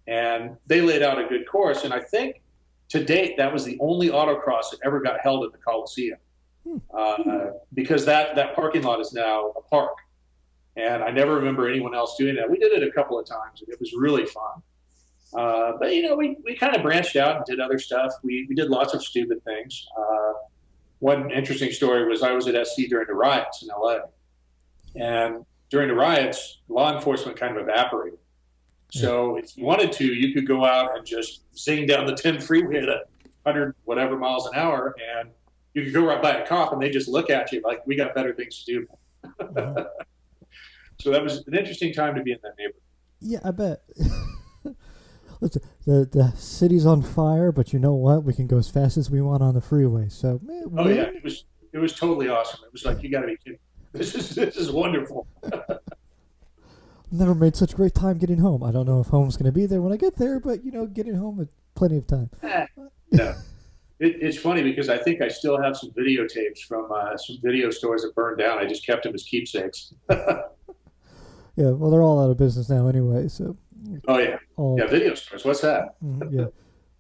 S2: And they laid out a good course, and I think to date that was the only autocross that ever got held at the Coliseum, because that parking lot is now a park. And I never remember anyone else doing that. We did it a couple of times, and it was really fun. But we kind of branched out and did other stuff. We did lots of stupid things. One interesting story was I was at SC during the riots in LA, and during the riots, law enforcement kind of evaporated. So if you wanted to, you could go out and just zing down the 10 freeway at 100 whatever miles an hour, and you could go right by a cop, and they just look at you like, we got better things to do.
S1: Wow.
S2: So that was an interesting time to be in that neighborhood.
S1: Yeah, I bet. Listen, the city's on fire, but you know what? We can go as fast as we want on the freeway. So, man,
S2: yeah, it was totally awesome. It was like, you got to be kidding. This is wonderful.
S1: Never made such great time getting home. I don't know if home's going to be there when I get there, but getting home with plenty of time.
S2: No, it's funny because I think I still have some videotapes from some video stores that burned down. I just kept them as keepsakes.
S1: Yeah, well, they're all out of business now anyway. So,
S2: Oh yeah,
S1: all
S2: yeah. Video stores. What's that?
S1: yeah,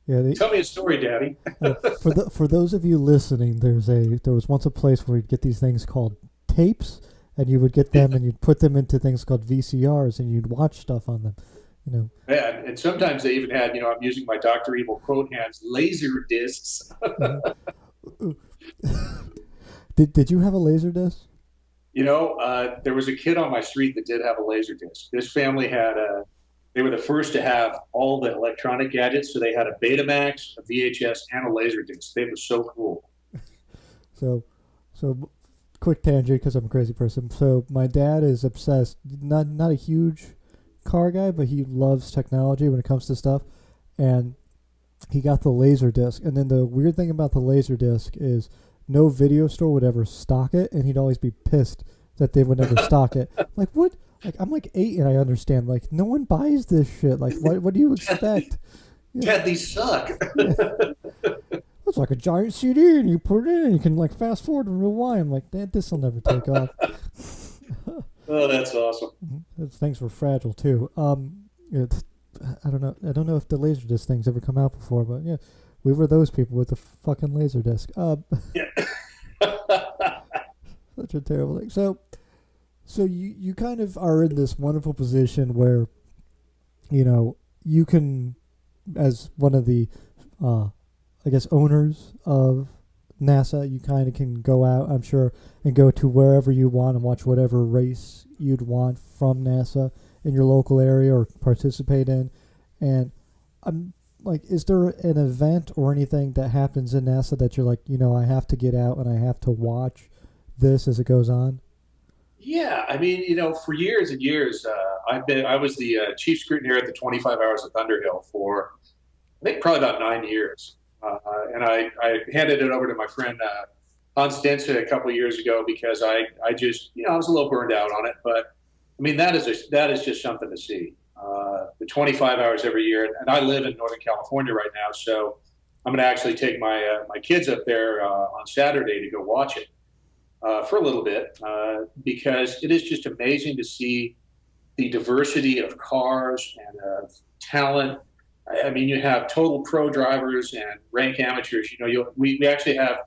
S1: yeah.
S2: Tell me a story, Daddy.
S1: For those of you listening, there was once a place where you'd get these things called tapes, and you would get them and you'd put them into things called VCRs, and you'd watch stuff on them. You know.
S2: Yeah, and sometimes they even had, I'm using my Dr. Evil quote hands, laser discs.
S1: Did you have a laser disc?
S2: There was a kid on my street that did have a laser disc. This family they were the first to have all the electronic gadgets. So they had a Betamax, a VHS, and a laser disc. They were so cool.
S1: So quick tangent because I'm a crazy person. So my dad is obsessed, not a huge car guy, but he loves technology when it comes to stuff. And he got the laser disc. And then the weird thing about the laser disc is no video store would ever stock it, and he'd always be pissed that they would never stock it. Like, what? Like, I'm like 8 and I understand. Like, no one buys this shit. Like, what do you expect?
S2: Dad, these suck.
S1: It's like a giant CD, and you put it in, and you can like fast forward and rewind. I'm like, this will never take off.
S2: Oh, that's awesome.
S1: Those things were fragile too. I don't know. I don't know if the Laserdisc thing's ever come out before, but yeah, we were those people with the fucking Laserdisc.
S2: Yeah.
S1: Such a terrible thing. So you kind of are in this wonderful position where, you can, as one of the, I guess, owners of NASA, you kind of can go out, I'm sure, and go to wherever you want and watch whatever race you'd want from NASA in your local area or participate in. And I'm like, is there an event or anything that happens in NASA that you're like, I have to get out and I have to watch this as it goes on?
S2: Yeah, I mean, for years and years, I was the chief scrutineer at the 25 Hours of Thunderhill for, I think, probably about 9 years. And I handed it over to my friend Hans Dense a couple of years ago because I just, I was a little burned out on it. But, I mean, that is just something to see. The 25 hours every year. And I live in Northern California right now, so I'm going to actually take my kids up there on Saturday to go watch it for a little bit because it is just amazing to see the diversity of cars and of talent. I mean, you have total pro drivers and rank amateurs. We actually have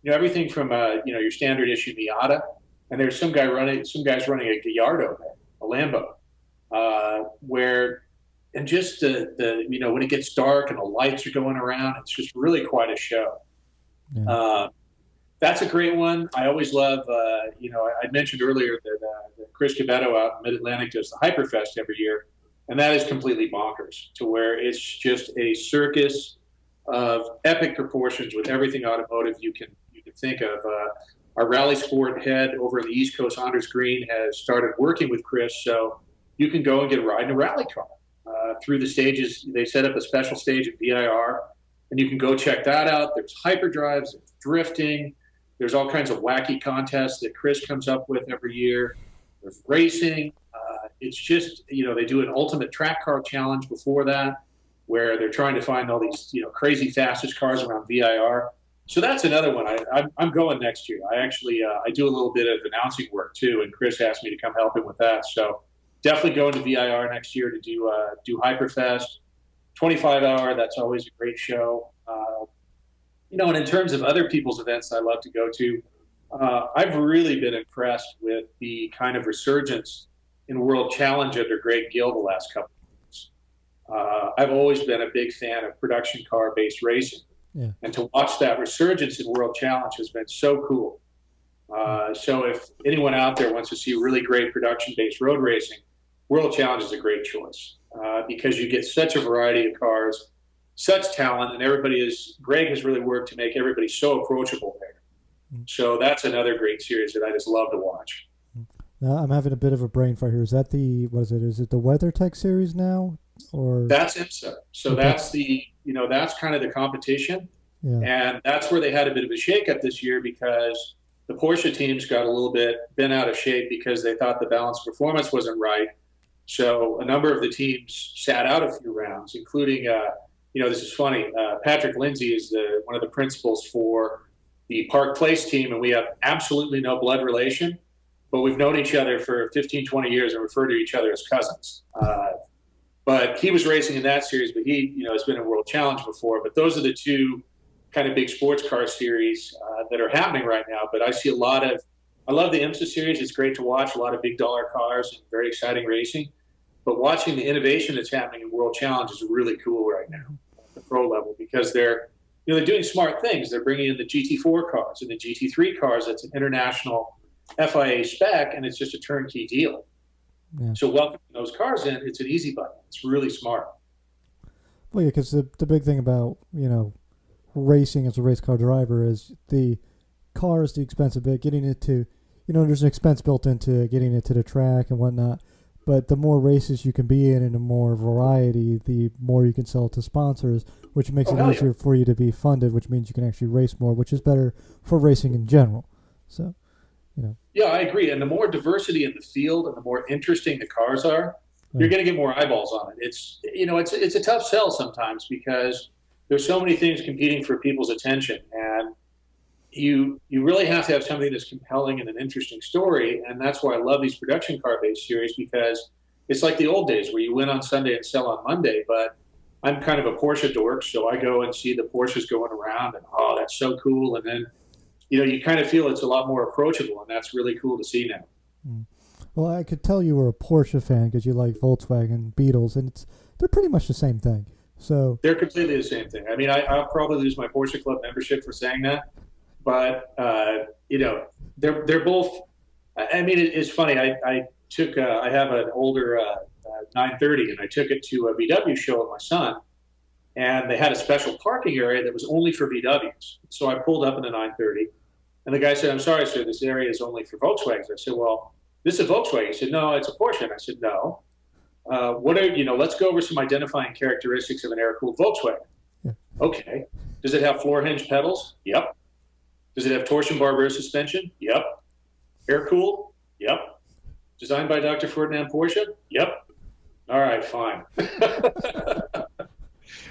S2: everything from your standard issue Miata, and there's some guys running a Gallardo, a Lambo, and just the when it gets dark and the lights are going around, it's just really quite a show. Yeah. That's a great one. I always love, I mentioned earlier that Chris Cabetto out in Mid-Atlantic does the Hyperfest every year, and that is completely bonkers to where it's just a circus of epic proportions with everything automotive you can think of. Our Rally Sport head over in the East Coast, Anders Green, has started working with Chris, so you can go and get a ride in a rally car through the stages. They set up a special stage at VIR, and you can go check that out. There's hyperdrives, there's drifting, there's all kinds of wacky contests that Chris comes up with every year. There's racing. It's just, they do an ultimate track car challenge before that, where they're trying to find all these, crazy fastest cars around VIR. So that's another one. I'm going next year. I actually, I do a little bit of announcing work too, and Chris asked me to come help him with that. So definitely going to VIR next year to do Hyperfest. 25 hour, that's always a great show. And in terms of other people's events I love to go to, I've really been impressed with the kind of resurgence in World Challenge under Greg Gill the last couple of years. I've always been a big fan of production car-based racing. Yeah. And to watch that resurgence in World Challenge has been so cool. So if anyone out there wants to see really great production-based road racing, World Challenge is a great choice because you get such a variety of cars, such talent, and Greg has really worked to make everybody so approachable there. So that's another great series that I just love to watch.
S1: Now I'm having a bit of a brain fart here. Is that is it the WeatherTech series now? Or
S2: that's IMSA. So that's that's kind of the competition. Yeah. And that's where they had a bit of a shakeup this year because the Porsche teams got a little bit bent out of shape because they thought the balanced performance wasn't right. So a number of the teams sat out a few rounds, including, this is funny. Patrick Lindsey is one of the principals for the Park Place team, and we have absolutely no blood relation. but we've known each other for 15, 20 years and refer to each other as cousins. But he was racing in that series, but he, has been in World Challenge before. But those are the two kind of big sports car series that are happening right now. But I see I love the IMSA series. It's great to watch, a lot of big dollar cars and very exciting racing. But watching the innovation that's happening in World Challenge is really cool right now at the pro level, because they're doing smart things. They're bringing in the GT4 cars and the GT3 cars. That's an international FIA spec, and it's just a turnkey deal. Yeah. So welcoming those cars in, it's an easy button. It's really smart.
S1: Well, yeah, because the big thing about, racing as a race car driver is the car is the expensive bit. Getting it to, there's an expense built into getting it to the track and whatnot. But the more races you can be in and the more variety, the more you can sell to sponsors, which makes it easier for you to be funded, which means you can actually race more, which is better for racing in general. So,
S2: Yeah, I agree. And the more diversity in the field and the more interesting the cars are, you're going to get more eyeballs on it. It's a tough sell sometimes because there's so many things competing for people's attention, and you really have to have something that's compelling and an interesting story. And that's why I love these production car based series, because it's like the old days where you win on Sunday and sell on Monday. But I'm kind of a Porsche dork, so I go and see the Porsches going around, and that's so cool. And then you kind of feel it's a lot more approachable, and that's really cool to see now.
S1: Well, I could tell you were a Porsche fan because you like Volkswagen Beetles, and they're pretty much the same thing. So
S2: they're completely the same thing. I mean, I'll probably lose my Porsche Club membership for saying that, but they're both. I mean, it's funny. I have an older 930, and I took it to a VW show with my son, and they had a special parking area that was only for VWs. So I pulled up in the 930, and the guy said, "I'm sorry, sir, this area is only for Volkswagens." I said, "Well, this is a Volkswagen." He said, "No, it's a Porsche." And I said, "No. Let's go over some identifying characteristics of an air-cooled Volkswagen." Yeah. Okay. Does it have floor hinge pedals? Yep. Does it have torsion bar rear suspension? Yep. Air-cooled? Yep. Designed by Dr. Ferdinand Porsche? Yep. All right, fine.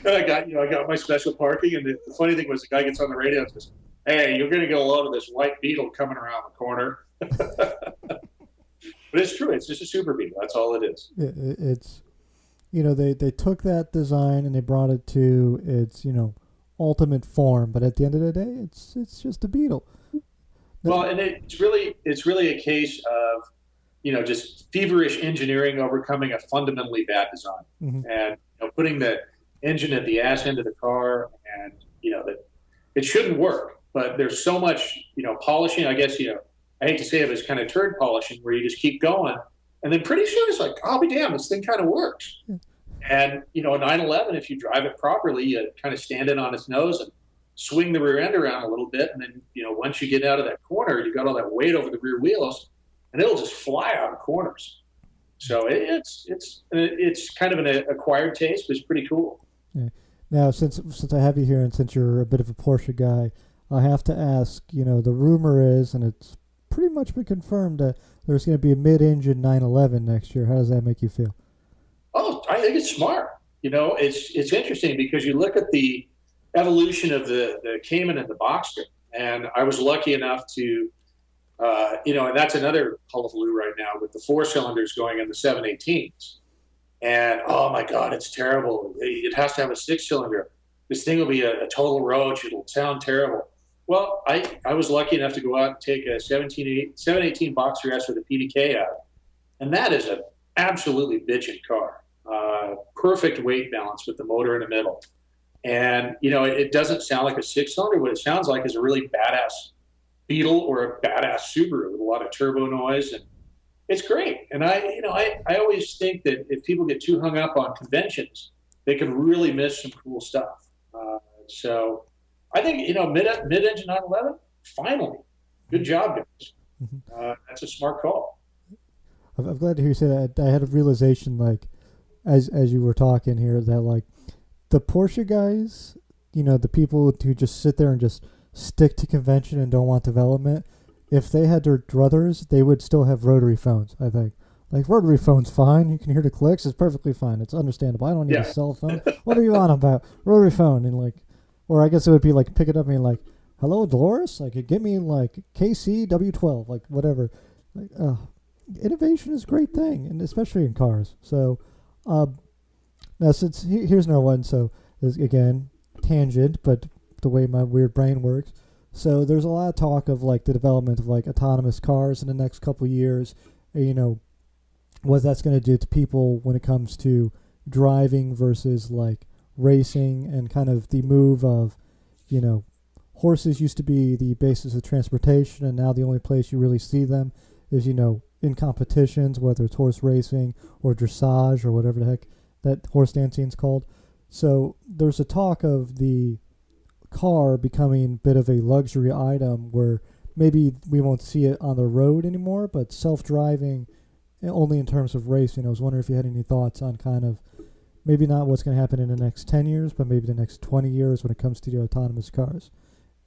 S2: And I got my special parking, and the funny thing was the guy gets on the radio and says, "Hey, you're going to get a load of this white Beetle coming around the corner." But it's true. It's just a Super Beetle. That's all it is.
S1: It's, they took that design and they brought it to its, ultimate form. But at the end of the day, it's just a Beetle.
S2: Well, and it's really a case of, just feverish engineering overcoming a fundamentally bad design, and putting the engine at the ass end of the car, and that it shouldn't work. But there's so much, polishing. I guess I hate to say it, it's kind of turd polishing where you just keep going, and then pretty soon it's like, I'll be damned, this thing kind of works. And a 911, if you drive it properly, you kind of stand it on its nose and swing the rear end around a little bit, and then once you get out of that corner, you got all that weight over the rear wheels, and it'll just fly out of corners. So it's kind of an acquired taste, but it's pretty cool.
S1: Yeah. Now, since I have you here, and since you're a bit of a Porsche guy, I have to ask. The rumor is, and it's pretty much been confirmed, that there's going to be a mid-engine 911 next year. How does that make you feel?
S2: Oh, I think it's smart. It's interesting because you look at the evolution of the Cayman and the Boxster, and I was lucky enough to, and that's another hullabaloo right now with the 4 cylinders going in the 718s. And, oh, my God, it's terrible. It has to have a 6-cylinder. This thing will be a total roach. It'll sound terrible. Well, I was lucky enough to go out and take a 718 Boxer S with a PDK out, and that is an absolutely bitchin' car. Perfect weight balance with the motor in the middle. And, it doesn't sound like a 6-cylinder. What it sounds like is a really badass Beetle or a badass Subaru with a lot of turbo noise, and it's great. And I always think that if people get too hung up on conventions, they can really miss some cool stuff. So I think, mid-engine 911, finally. Good job, guys. That's a smart call.
S1: I'm glad to hear you say that. I had a realization, as you were talking here, that, the Porsche guys, the people who just sit there and just stick to convention and don't want development, if they had their druthers, they would still have rotary phones, I think. Rotary phone's fine. You can hear the clicks. It's perfectly fine. It's understandable. I don't need a cell phone. What are you on about? Rotary phone. And, or I guess it would be, pick it up and, hello, Dolores? Get me, KC W12, whatever. Like, innovation is a great thing, and especially in cars. So, now since here's another one. So, this, again, tangent, but the way my weird brain works. So there's a lot of talk of like the development of like autonomous cars in the next couple of years. You know, what that's going to do to people when it comes to driving versus like racing, and kind of the move of, you know, horses used to be the basis of transportation, and now the only place you really see them is, you know, in competitions, whether it's horse racing or dressage or whatever the heck that horse dancing is called. So there's a talk of the car becoming a bit of a luxury item where maybe we won't see it on the road anymore, but self-driving only in terms of racing. I was wondering if you had any thoughts on kind of maybe not what's going to happen in the next 10 years, but maybe the next 20 years when it comes to the autonomous cars.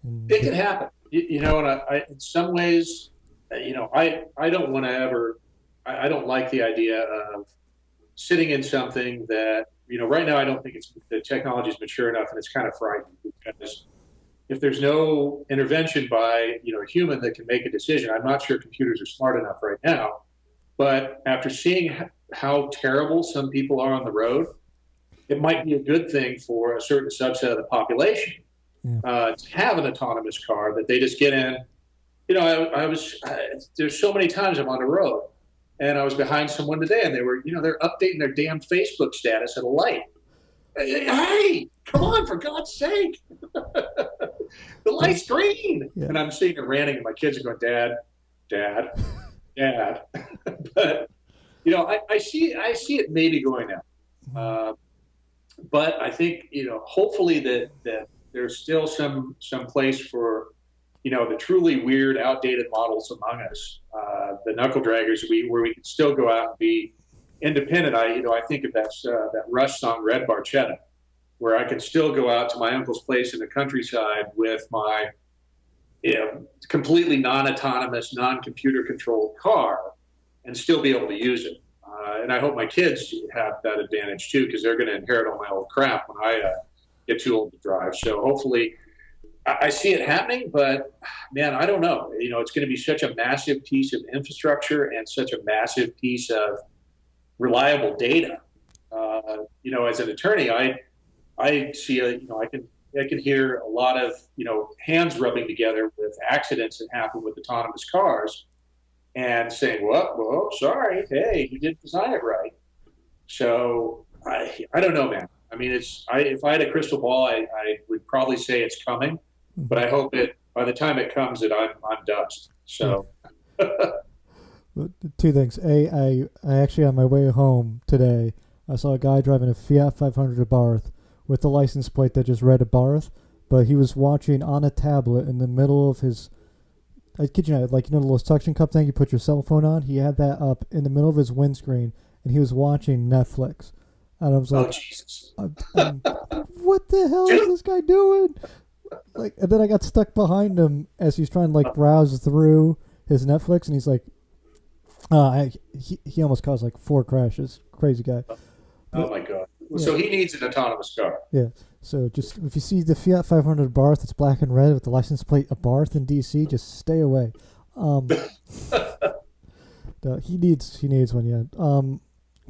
S1: And
S2: It can happen, you know, and I in some ways, you know, I don't want to ever, I don't like the idea of sitting in something that, you know, right now I don't think the technology is mature enough, and it's kind of frightening because if there's no intervention by, you know, a human that can make a decision, I'm not sure computers are smart enough right now. But after seeing how terrible some people are on the road, it might be a good thing for a certain subset of the population to have an autonomous car that they just get in. You know, there's so many times I'm on the road, and I was behind someone today, and they were, you know, they're updating their damn Facebook status at a light. Hey, come on, for God's sake. The light's green. Yeah. And I'm sitting there ranting, and my kids are going, Dad. But, you know, I see it maybe going now. But I think, you know, hopefully that there's still some place for, you know, the truly weird, outdated models among us, the knuckle draggers, where we can still go out and be independent. I think of that Rush song, Red Barchetta, where I can still go out to my uncle's place in the countryside with my, you know, completely non-autonomous, non-computer controlled car and still be able to use it. And I hope my kids have that advantage too, because they're going to inherit all my old crap when I get too old to drive. So hopefully I see it happening, but man, I don't know. You know, it's going to be such a massive piece of infrastructure and such a massive piece of reliable data. You know, as an attorney, I see I can hear a lot of, you know, hands rubbing together with accidents that happen with autonomous cars and saying, well, sorry, hey, you didn't design it right. So I don't know, man. I mean, if I had a crystal ball, I would probably say it's coming, but I hope by the time it comes that I'm dust. So.
S1: Two things. I actually, on my way home today, I saw a guy driving a Fiat 500 Abarth with the license plate that just read Abarth, but he was watching on a tablet in the middle of his, I kid you not, like, you know, the little suction cup thing you put your cell phone on? He had that up in the middle of his windscreen, and he was watching Netflix. And I was like,
S2: oh, Jesus.
S1: What the hell is this guy doing? Like, and then I got stuck behind him as he's trying to, like, browse through his Netflix, and he's like, he almost caused like 4 crashes. Crazy guy.
S2: Oh my God. Yeah. So he needs an autonomous car.
S1: Yeah. So just if you see the Fiat 500 Abarth, it's black and red with the license plate Abarth in DC, just stay away. No, he needs one, yeah.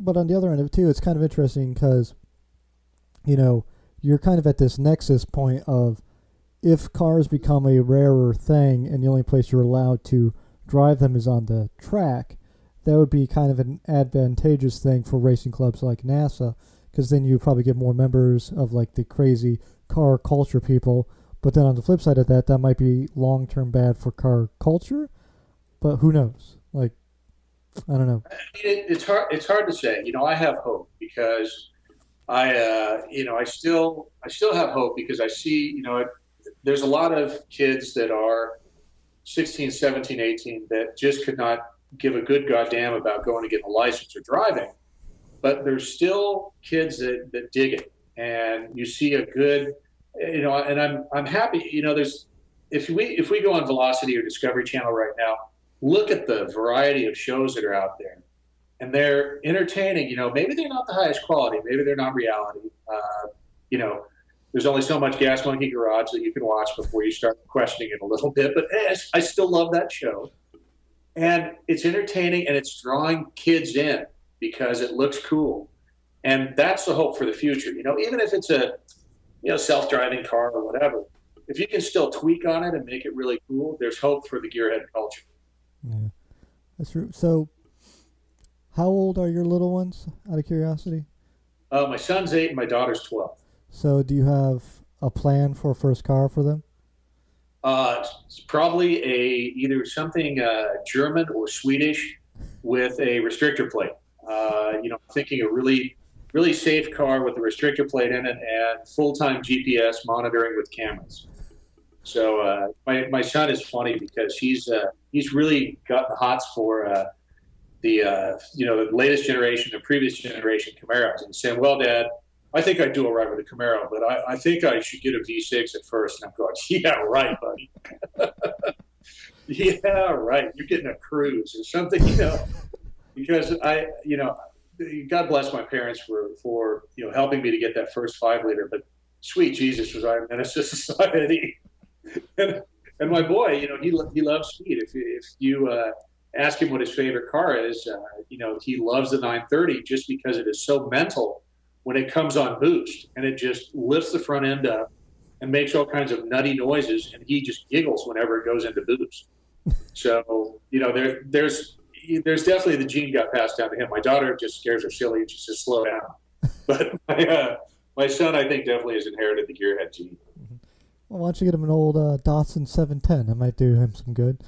S1: But on the other end of it too, it's kind of interesting because, you know, you're kind of at this nexus point of if cars become a rarer thing and the only place you're allowed to drive them is on the track, that would be kind of an advantageous thing for racing clubs like NASA, because then you probably get more members of like the crazy car culture people. But then on the flip side of that, that might be long-term bad for car culture. But who knows? Like, I don't know.
S2: It's hard to say. You know, I have hope because I still have hope because I see, you know, there's a lot of kids that are 16, 17, 18 that just could not give a good goddamn about going to get a license or driving. But there's still kids that dig it. And you see a good, you know, and I'm happy, you know, if we go on Velocity or Discovery Channel right now, look at the variety of shows that are out there. And they're entertaining, you know, maybe they're not the highest quality, maybe they're not reality. You know, there's only so much Gas Monkey Garage that you can watch before you start questioning it a little bit. But hey, I still love that show. and it's entertaining and it's drawing kids in because it looks cool. And that's the hope for the future. Even if it's a self-driving car or whatever, if you can still tweak on it and make it really cool, there's hope for the gearhead culture.
S1: Yeah, that's true. So, how old are your little ones? Out of curiosity.
S2: My son's 8 and my daughter's 12.
S1: So, do you have a plan for a first car for them?
S2: It's probably either something German or Swedish with a restrictor plate. Thinking a really, really safe car with a restrictor plate in it and full-time GPS monitoring with cameras. So my son is funny because he's really got the hots for the latest generation, the previous generation Camaros, and saying, "Well, Dad, I think I'd do all right with a Camaro, but I think I should get a V6 at first." And I'm going, "Yeah, right, buddy. Yeah, right. You're getting a Cruise or something, because God bless my parents for helping me to get that first 5-liter, but sweet Jesus, was I a menace to society." And my boy, he loves speed. If you ask him what his favorite car is, he loves the 930 just because it is so mental when it comes on boost, and it just lifts the front end up and makes all kinds of nutty noises, and he just giggles whenever it goes into boost. So there's definitely the gene got passed down to him. My daughter just scares her silly and she says, "Slow down." But my son, I think, definitely has inherited the gearhead gene.
S1: Well, why don't you get him an old Datsun 710? That might do him some good.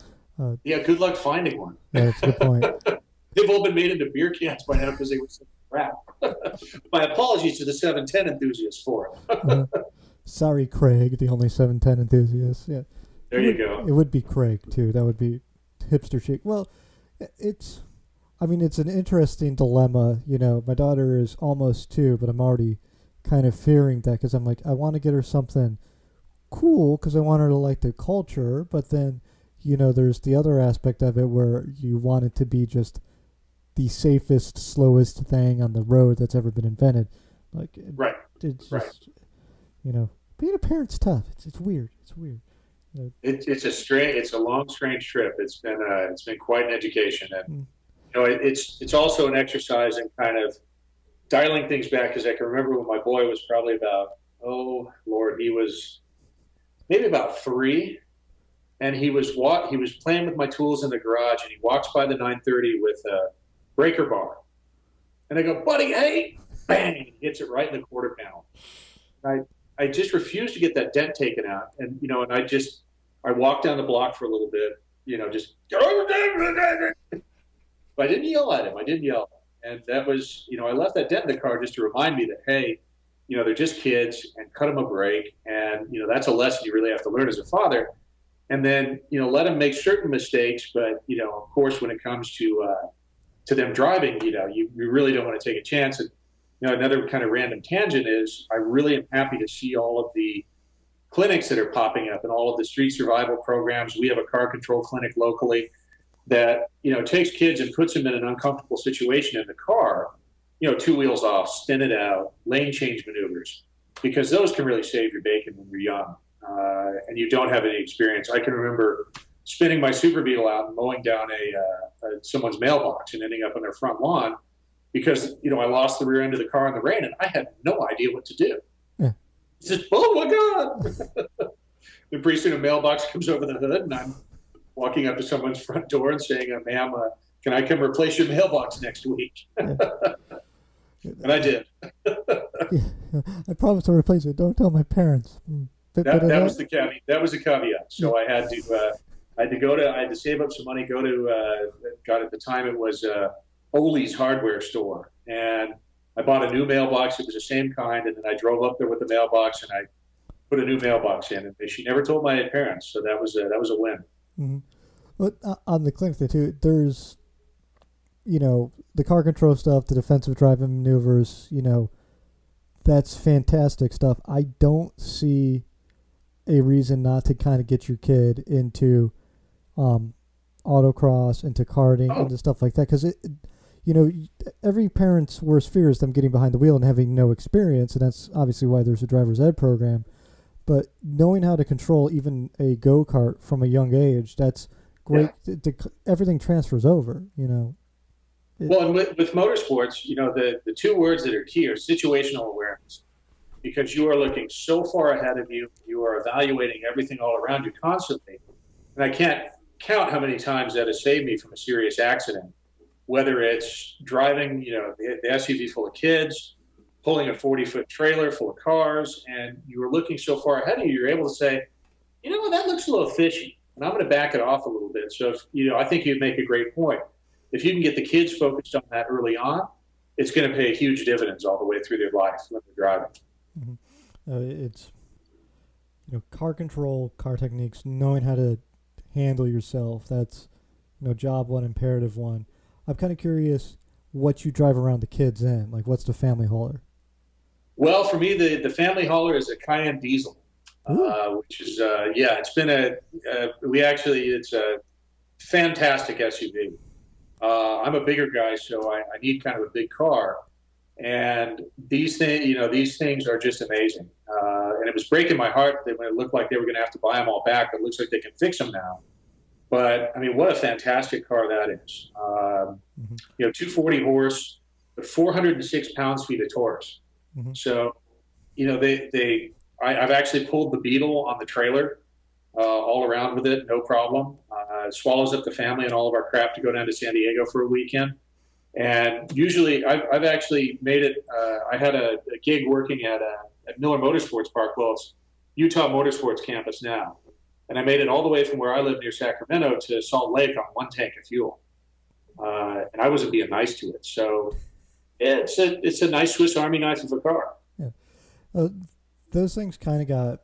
S2: Yeah, good luck finding one.
S1: Yeah, that's a good point.
S2: They've all been made into beer cans by now because they were so crap. My apologies to the 710 enthusiasts for it.
S1: Sorry, Craig, the only 710 enthusiast. Yeah,
S2: there you go.
S1: It would be Craig too. That would be hipster chic. Well, it's an interesting dilemma. My daughter is almost 2, but I'm already kind of fearing that because I'm like, I want to get her something cool because I want her to like the culture, but then there's the other aspect of it where you want it to be just the safest, slowest thing on the road that's ever been invented. Like,
S2: right.
S1: It's just, being a parent's tough. It's weird. It's weird.
S2: It's a long, strange trip. It's been quite an education, and it's also an exercise in kind of dialing things back, because I can remember when my boy was probably about, oh Lord, he was maybe about 3. And he was playing with my tools in the garage, and he walks by the 930 with a breaker bar. And I go, "Buddy, hey!" Bang! He hits it right in the quarter panel. I just refused to get that dent taken out. And, and I walked down the block for a little bit, just, but I didn't yell at him. And that was, I left that dent in the car just to remind me that, hey, they're just kids, and cut them a break. And, that's a lesson you really have to learn as a father. And then, let them make certain mistakes. But, of course, when it comes to them driving, you really don't want to take a chance. And, another kind of random tangent is I really am happy to see all of the clinics that are popping up and all of the street survival programs. We have a car control clinic locally that, takes kids and puts them in an uncomfortable situation in the car, 2 wheels off, spin it out, lane change maneuvers, because those can really save your bacon when you're young. And you don't have any experience. I can remember spinning my Super Beetle out and mowing down someone's mailbox and ending up on their front lawn because, I lost the rear end of the car in the rain and I had no idea what to do. Yeah. He says, "Oh my God." The pretty soon a mailbox comes over the hood and I'm walking up to someone's front door and saying, "Ma'am, can I come replace your mailbox next week?" Yeah. And I did.
S1: Yeah. I promise to replace it. Don't tell my parents.
S2: That was the caveat. That was the caveat. So I had to save up some money. At the time it was Ole's hardware store, and I bought a new mailbox. It was the same kind, and then I drove up there with the mailbox and I put a new mailbox in. And she never told my parents, so that was a win.
S1: Mm-hmm. But on the clinic too, there's the car control stuff, the defensive driving maneuvers. That's fantastic stuff. I don't see a reason not to kind of get your kid into autocross, into karting, into stuff like that, because every parent's worst fear is them getting behind the wheel and having no experience, and that's obviously why there's a driver's ed program. But knowing how to control even a go-kart from a young age, that's great. Everything transfers over.
S2: Well, and with motorsports, the two words that are key are situational awareness, because you are looking so far ahead of you. You are evaluating everything all around you constantly. And I can't count how many times that has saved me from a serious accident, whether it's driving, the SUV full of kids, pulling a 40-foot trailer full of cars, and you were looking so far ahead of you, you're able to say, that looks a little fishy, and I'm going to back it off a little bit. So, I think you'd make a great point. If you can get the kids focused on that early on, it's going to pay huge dividends all the way through their life when they're driving.
S1: Mm-hmm. It's car control, car techniques, knowing how to handle yourself. That's job one, imperative one. I'm kind of curious what you drive around the kids in. Like, what's the family hauler?
S2: Well, for me, the family hauler is a Cayenne diesel, which is it's a fantastic SUV. I'm a bigger guy, so I need kind of a big car. And these things are just amazing. And it was breaking my heart that when it looked like they were going to have to buy them all back, it looks like they can fix them now. But, what a fantastic car that is. 240 horse, but 406 pounds-feet of torque. Mm-hmm. So, I've actually pulled the Beetle on the trailer all around with it, no problem. It swallows up the family and all of our crap to go down to San Diego for a weekend. And usually I've actually made it. I had a gig working at Miller Motorsports Park. Well, it's Utah Motorsports Campus now. And I made it all the way from where I live near Sacramento to Salt Lake on one tank of fuel. And I wasn't being nice to it. So it's a nice Swiss Army knife of a car.
S1: Yeah. Those things kind of got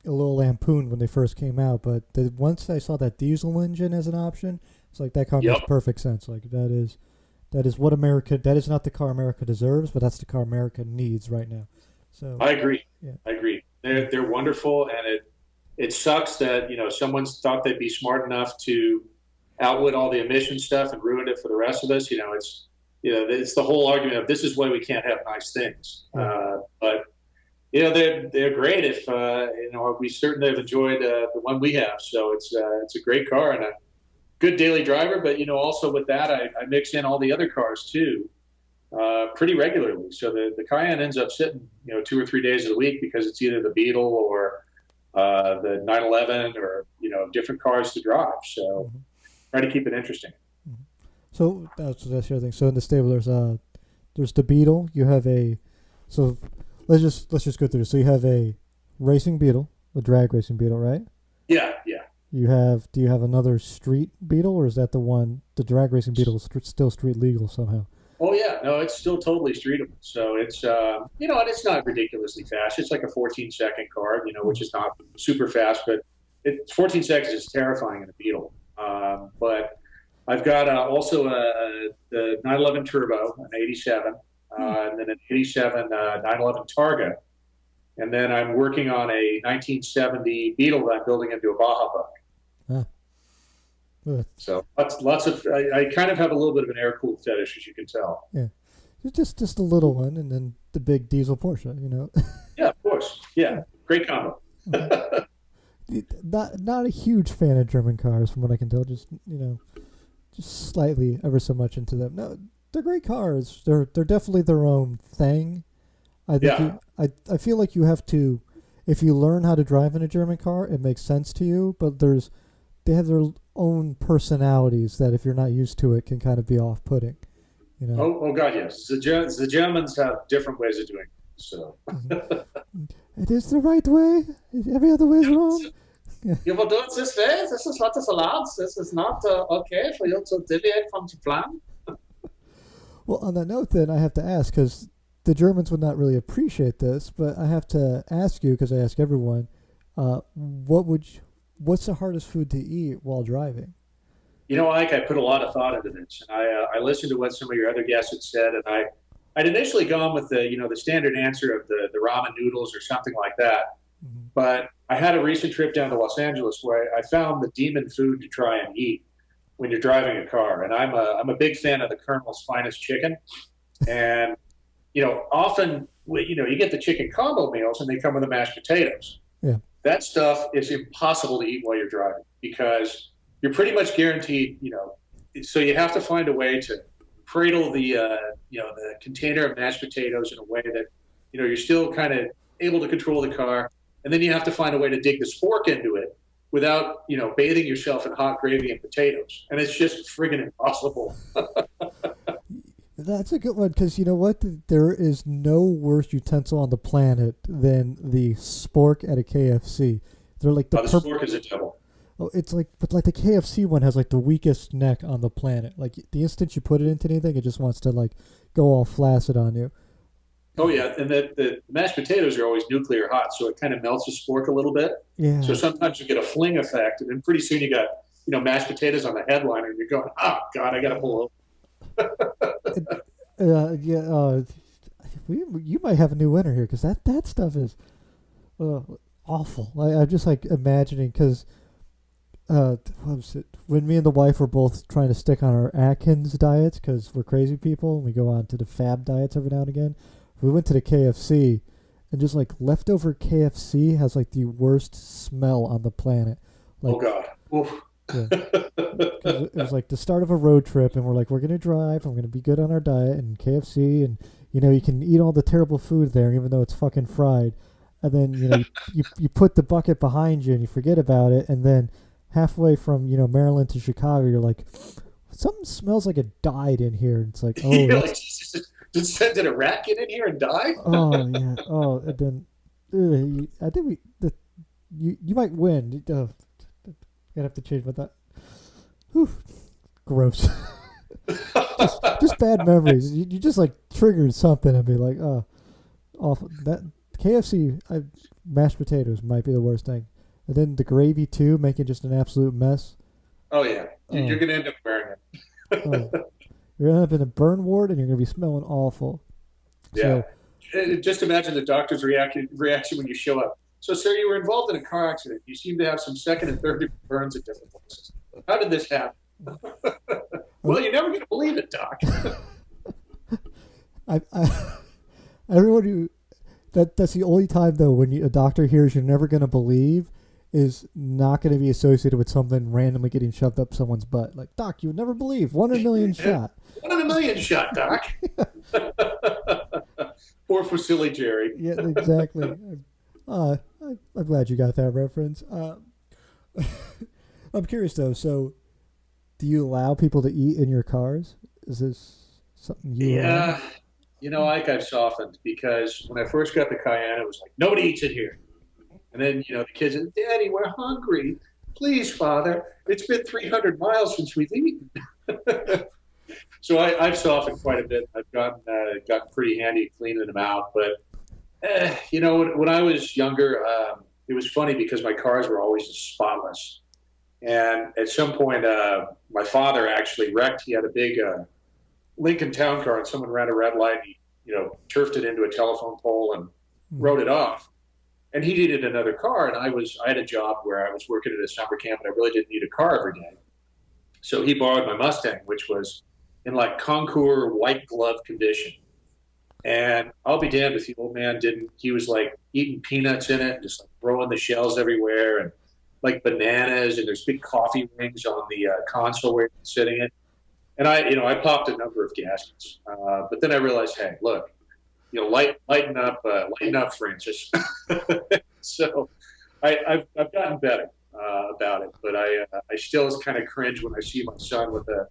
S1: a little lampooned when they first came out. But once I saw that diesel engine as an option, it's like that car makes perfect sense. Like that is what America, that is not the car America deserves, but that's the car America needs right now. So
S2: I agree. Yeah. I agree. They're wonderful. And it sucks that, someone's thought they'd be smart enough to outwit all the emission stuff and ruin it for the rest of us. It's the whole argument of this is why we can't have nice things. But they're great. If we certainly have enjoyed the one we have. So it's a great car and a good daily driver. But also with that, I mix in all the other cars too, pretty regularly. So the Cayenne ends up sitting 2 or 3 days of the week because it's either the Beetle or the 911 or different cars to drive. So try to keep it interesting.
S1: So that's the other thing. So in the stable, there's the Beetle. You have let's just go through this. So you have a racing Beetle, a drag racing Beetle, right?
S2: Yeah.
S1: Do you have another street Beetle, or is that the drag racing Beetle is still street legal somehow?
S2: Oh yeah, no, it's still totally streetable. So it's and it's not ridiculously fast. It's like a 14-second car, which is not super fast, but 14 seconds is terrifying in a Beetle. But I've got also the 911 Turbo, an 87, and then an 87 911 Targa, and then I'm working on a 1970 Beetle that I'm building into a Baja Bug. So lots of I kind of have a little bit of an air-cooled fetish, as you can tell.
S1: Yeah, just a little one, and then the big diesel Porsche,
S2: Yeah, of course. Yeah, great combo.
S1: Not a huge fan of German cars, from what I can tell. Just slightly, ever so much into them. No, they're great cars. They're definitely their own thing. I think I feel like you have to, if you learn how to drive in a German car, it makes sense to you. But they have their own personalities that, if you're not used to it, can kind of be off-putting.
S2: Oh God, yes. The Germans have different ways of doing it. So
S1: it is the right way. Every other way is wrong.
S2: You will do it this way. This is what is allowed. This is not okay for you to deviate from the plan.
S1: Well, on that note, then I have to ask, because the Germans would not really appreciate this, but I have to ask you, because I ask everyone, what's the hardest food to eat while driving?
S2: Ike, I put a lot of thought into this, and I listened to what some of your other guests had said, and I'd initially gone with the standard answer of the ramen noodles or something like that. Mm-hmm. But I had a recent trip down to Los Angeles where I found the demon food to try and eat when you're driving a car, and I'm a big fan of the Colonel's Finest chicken, and often you get the chicken combo meals and they come with the mashed potatoes.
S1: Yeah.
S2: That stuff is impossible to eat while you're driving because you're pretty much guaranteed, so you have to find a way to cradle the container of mashed potatoes in a way that, you're still kind of able to control the car. And then you have to find a way to dig the spork into it without, bathing yourself in hot gravy and potatoes. And it's just friggin' impossible.
S1: That's a good one because you know what? There is no worse utensil on the planet than the spork at a KFC. They're like
S2: the spork is a devil.
S1: Oh, it's like, but like the KFC one has like the weakest neck on the planet. Like the instant you put it into anything, it just wants to like go all flaccid on you.
S2: Oh yeah, and the mashed potatoes are always nuclear hot, so it kind of melts the spork a little bit.
S1: Yeah.
S2: So sometimes you get a fling effect, and then pretty soon you got mashed potatoes on the headliner, and you're going, oh god, I got to pull over.
S1: You might have a new winner here because that stuff is awful. I'm just like imagining because what was it? When me and the wife were both trying to stick on our Atkins diets because we're crazy people and we go on to the fab diets every now and again. We went to the KFC and just like leftover KFC has like the worst smell on the planet. Like,
S2: oh god. Oof.
S1: Yeah. It was like the start of a road trip, and we're like, we're gonna drive, and we're gonna be good on our diet, and KFC, and you can eat all the terrible food there, even though it's fucking fried. And then you put the bucket behind you, and you forget about it, and then halfway from Maryland to Chicago, you're like, something smells like it died in here. And it's like, oh,
S2: you're like, Jesus, did a rat get in here and die?
S1: Oh yeah. Oh, and then I think you might win. Gonna have to change about that. Whew. Gross. just bad memories. You just like triggered something and be like, oh, awful. That KFC mashed potatoes might be the worst thing, and then the gravy too, making just an absolute mess.
S2: Oh yeah, you're gonna end up wearing it.
S1: You're gonna end up in a burn ward, and you're gonna be smelling awful.
S2: Yeah. So, just imagine the doctor's reaction when you show up. So, sir, you were involved in a car accident. You seem to have some second and third degree burns at different places. How did this happen? Well, you're never going to believe it, Doc.
S1: Everyone who that's the only time though when a doctor hears you're never going to believe is not going to be associated with something randomly getting shoved up someone's butt. Like, Doc, you would never believe 1 in a million shot.
S2: 1 in a million shot, Doc. Poor for silly Jerry.
S1: Yeah, exactly. I'm glad you got that reference. I'm curious though. So, do you allow people to eat in your cars? Is this something you?
S2: Yeah, I've softened because when I first got the Cayenne, it was like nobody eats it here, and then the kids said, "Daddy, we're hungry. Please, Father. It's been 300 miles since we've eaten." So I've softened quite a bit. I've gotten pretty handy at cleaning them out, but. When I was younger, it was funny because my cars were always spotless. And at some point, my father actually wrecked. He had a big Lincoln Town Car, and someone ran a red light. And he, turfed it into a telephone pole and wrote it off. And he needed another car, and I had a job where I was working at a summer camp, and I really didn't need a car every day. So he borrowed my Mustang, which was in like Concours white glove condition. And I'll be damned if the old man didn't. He was like eating peanuts in it, and just like throwing the shells everywhere, and like bananas, and there's big coffee rings on the console where he's sitting in. And I popped a number of gaskets, but then I realized, hey, look, lighten up, Francis. So I've gotten better about it, but I still kind of cringe when I see my son with a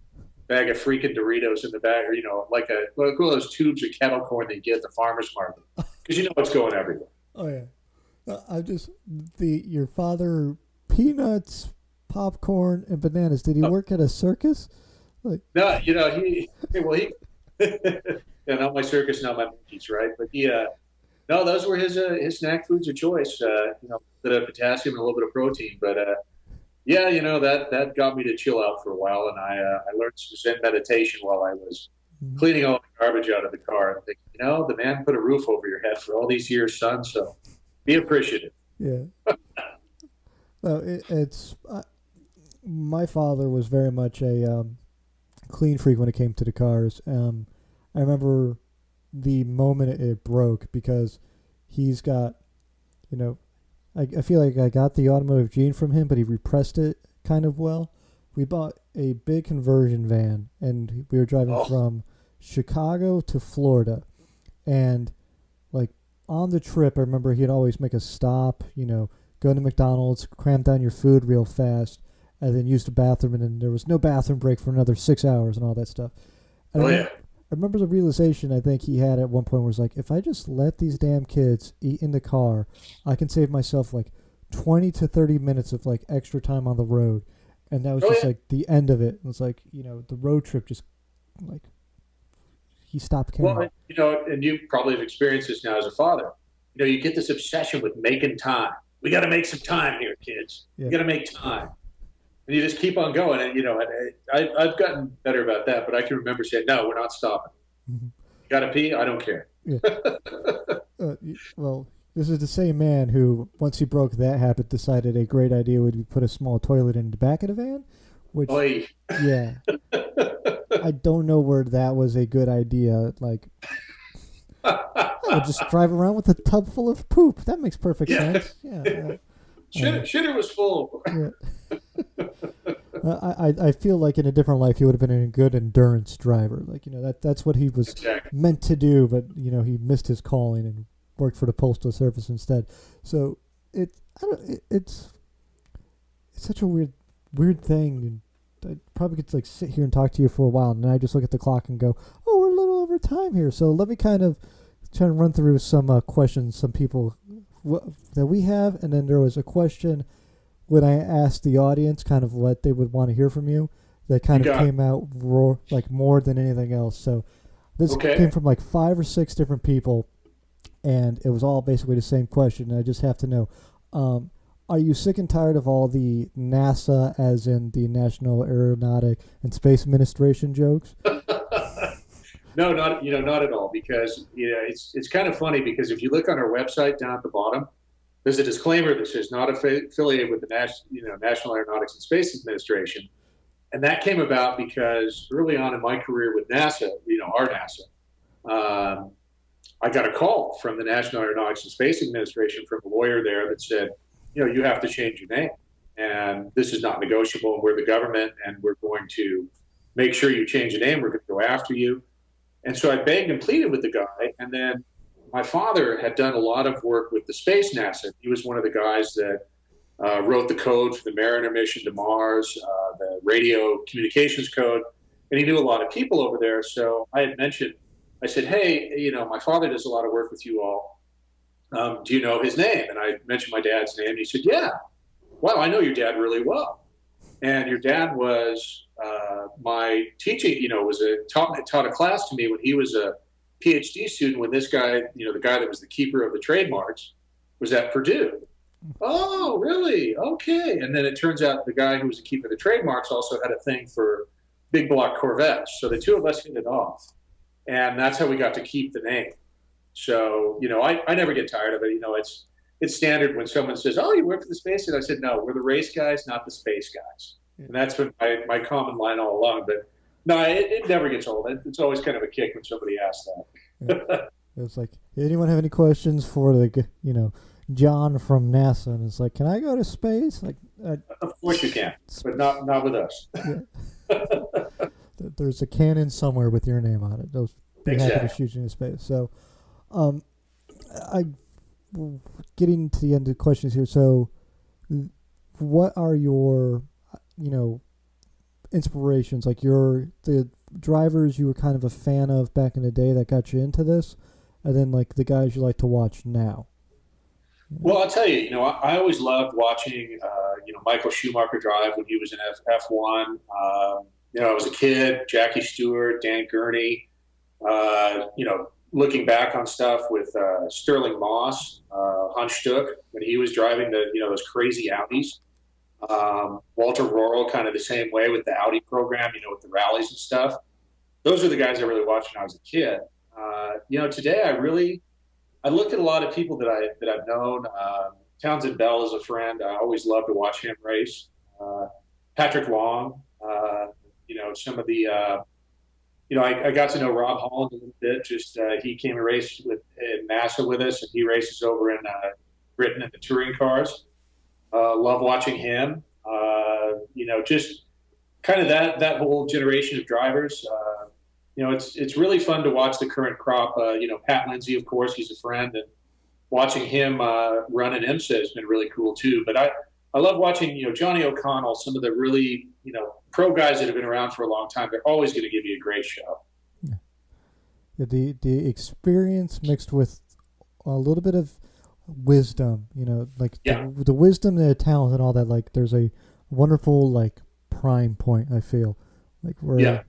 S2: bag of freaking Doritos in the bag, or like one of those tubes of kettle corn that you get at the farmer's market, because it's going everywhere.
S1: Oh yeah, your father peanuts, popcorn, and bananas. Did he work at a circus?
S2: No, he not my circus, not my monkeys, right? But no, those were his snack foods of choice. Bit of potassium and a little bit of protein, but. Yeah, that got me to chill out for a while, and I learned some Zen meditation while I was cleaning all the garbage out of the car. And thinking, the man put a roof over your head for all these years, son. So be appreciative.
S1: Yeah. My father was very much a clean freak when it came to the cars. I remember the moment it broke because he's got, I feel like I got the automotive gene from him, but he repressed it kind of well. we bought a big conversion van, and we were driving
S2: Oh,
S1: from Chicago to Florida, and like on the trip, I remember he'd always make a stop, go to McDonald's, cram down your food real fast, and then use the bathroom, and then there was no bathroom break for another 6 hours and all that stuff. And
S2: oh yeah.
S1: I remember the realization I think he had at one point was like, if I just let these damn kids eat in the car, I can save myself like 20 to 30 minutes of like extra time on the road. And that was
S2: Oh
S1: just
S2: yeah.
S1: like the end of it. It was like, the road trip just like he stopped caring.
S2: Well, and you probably have experienced this now as a father. You get this obsession with making time. We got to make some time here, kids.
S1: Yeah.
S2: We got to make time. And you just keep on going. And, I've gotten better about that, but I can remember saying, no, we're not stopping.
S1: Mm-hmm.
S2: You got to pee? I don't care.
S1: Yeah. Well, this is the same man who, once he broke that habit, decided a great idea would be put a small toilet in the back of the van, which,
S2: Oy.
S1: yeah, I don't know where that was a good idea. Like, I would just drive around with a tub full of poop. That makes perfect sense. Yeah.
S2: Shitter was full.
S1: Yeah. I feel like in a different life he would have been a good endurance driver. Like that's what he was
S2: Exactly.
S1: meant to do, but he missed his calling and worked for the postal service instead. So it's such a weird thing. And I probably could like sit here and talk to you for a while, and then I just look at the clock and go, "Oh, we're a little over time here." So let me kind of try to run through some questions some people that we have, and then there was a question when I asked the audience kind of what they would want to hear from you, that kind of came out like more than anything else. So this came from like 5 or 6 different people, and it was all basically the same question. And I just have to know, are you sick and tired of all the NASA, as in the National Aeronautic and Space Administration jokes?
S2: No, not at all. Because it's kind of funny because if you look on our website down at the bottom, there's a disclaimer that says not affiliated with the National Aeronautics and Space Administration, and that came about because early on in my career with NASA, our NASA, I got a call from the National Aeronautics and Space Administration from a lawyer there that said, you have to change your name, and this is not negotiable. We're the government, and we're going to make sure you change your name. We're going to go after you. And so I begged and pleaded with the guy, and then my father had done a lot of work with the Space NASA. He was one of the guys that wrote the code for the Mariner mission to Mars, the radio communications code, and he knew a lot of people over there. So I said, hey, my father does a lot of work with you all. Do you know his name? And I mentioned my dad's name. He said, yeah. Wow, I know your dad really well. And your dad was my teaching, taught a class to me when he was a PhD student, when this guy, the guy that was the keeper of the trademarks, was at Purdue. Oh, really? Okay. And then it turns out the guy who was the keeper of the trademarks also had a thing for big block Corvettes. So the two of us hit it off. And that's how we got to keep the name. So, I never get tired of it. It's standard when someone says, oh, you work for the space? And I said, no, we're the race guys, not the space guys. And that's been my common line all along. But no, it never gets old. It's always kind of a kick when somebody asks that.
S1: Yeah. It's like, anyone have any questions for John from NASA? And it's like, can I go to space? Like,
S2: of course you can, but not with us.
S1: Yeah. There's a cannon somewhere with your name on it. Those be happy to shoot you into space. So, getting to the end of the questions here. So, what are your inspirations, like the drivers you were kind of a fan of back in the day that got you into this, and then like the guys you like to watch now?
S2: Well, I'll tell you, I always loved watching, Michael Schumacher drive when he was in F1. I was a kid, Jackie Stewart, Dan Gurney, looking back on stuff with Sterling Moss, Hans Stuck, when he was driving those crazy Audis. Walter Rohrl, kind of the same way with the Audi program, with the rallies and stuff. Those are the guys I really watched when I was a kid. Today I looked at a lot of people that I've known. Townsend Bell is a friend. I always love to watch him race. Patrick Long, some of the, I got to know Rob Holland a little bit. Just he came and raced in NASA with us, and he races over in Britain in the touring cars. Love watching him. Just kind of that whole generation of drivers. It's really fun to watch the current crop. Pat Lindsey, of course, he's a friend, and watching him run an IMSA has been really cool too. But I love watching Johnny O'Connell, some of the really pro guys that have been around for a long time. They're always going to give you a great show.
S1: Yeah. Yeah, the experience mixed with a little bit of wisdom, like the wisdom and the talent and all that. Like there's a wonderful like prime point. I feel like where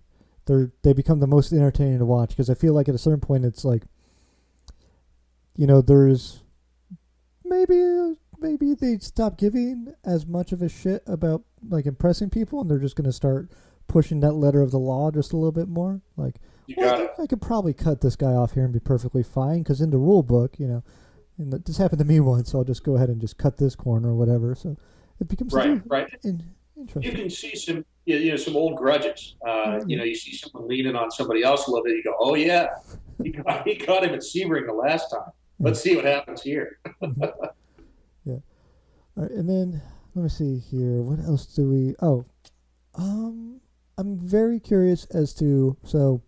S1: they become the most entertaining to watch, because I feel like at a certain point it's like there's maybe they stop giving as much of a shit about like impressing people, and they're just going to start pushing that letter of the law just a little bit more. Like, I could probably cut this guy off here and be perfectly fine, because in the rule book, and this happened to me once, so I'll just go ahead and just cut this corner or whatever. So it becomes
S2: right.
S1: Interesting.
S2: You can see some old grudges. You see someone leaning on somebody else a little bit. You go, oh yeah, he caught him at Sebring the last time. Let's see what happens here.
S1: Yeah. All right, and then let me see here. What else do we? I'm very curious as to, so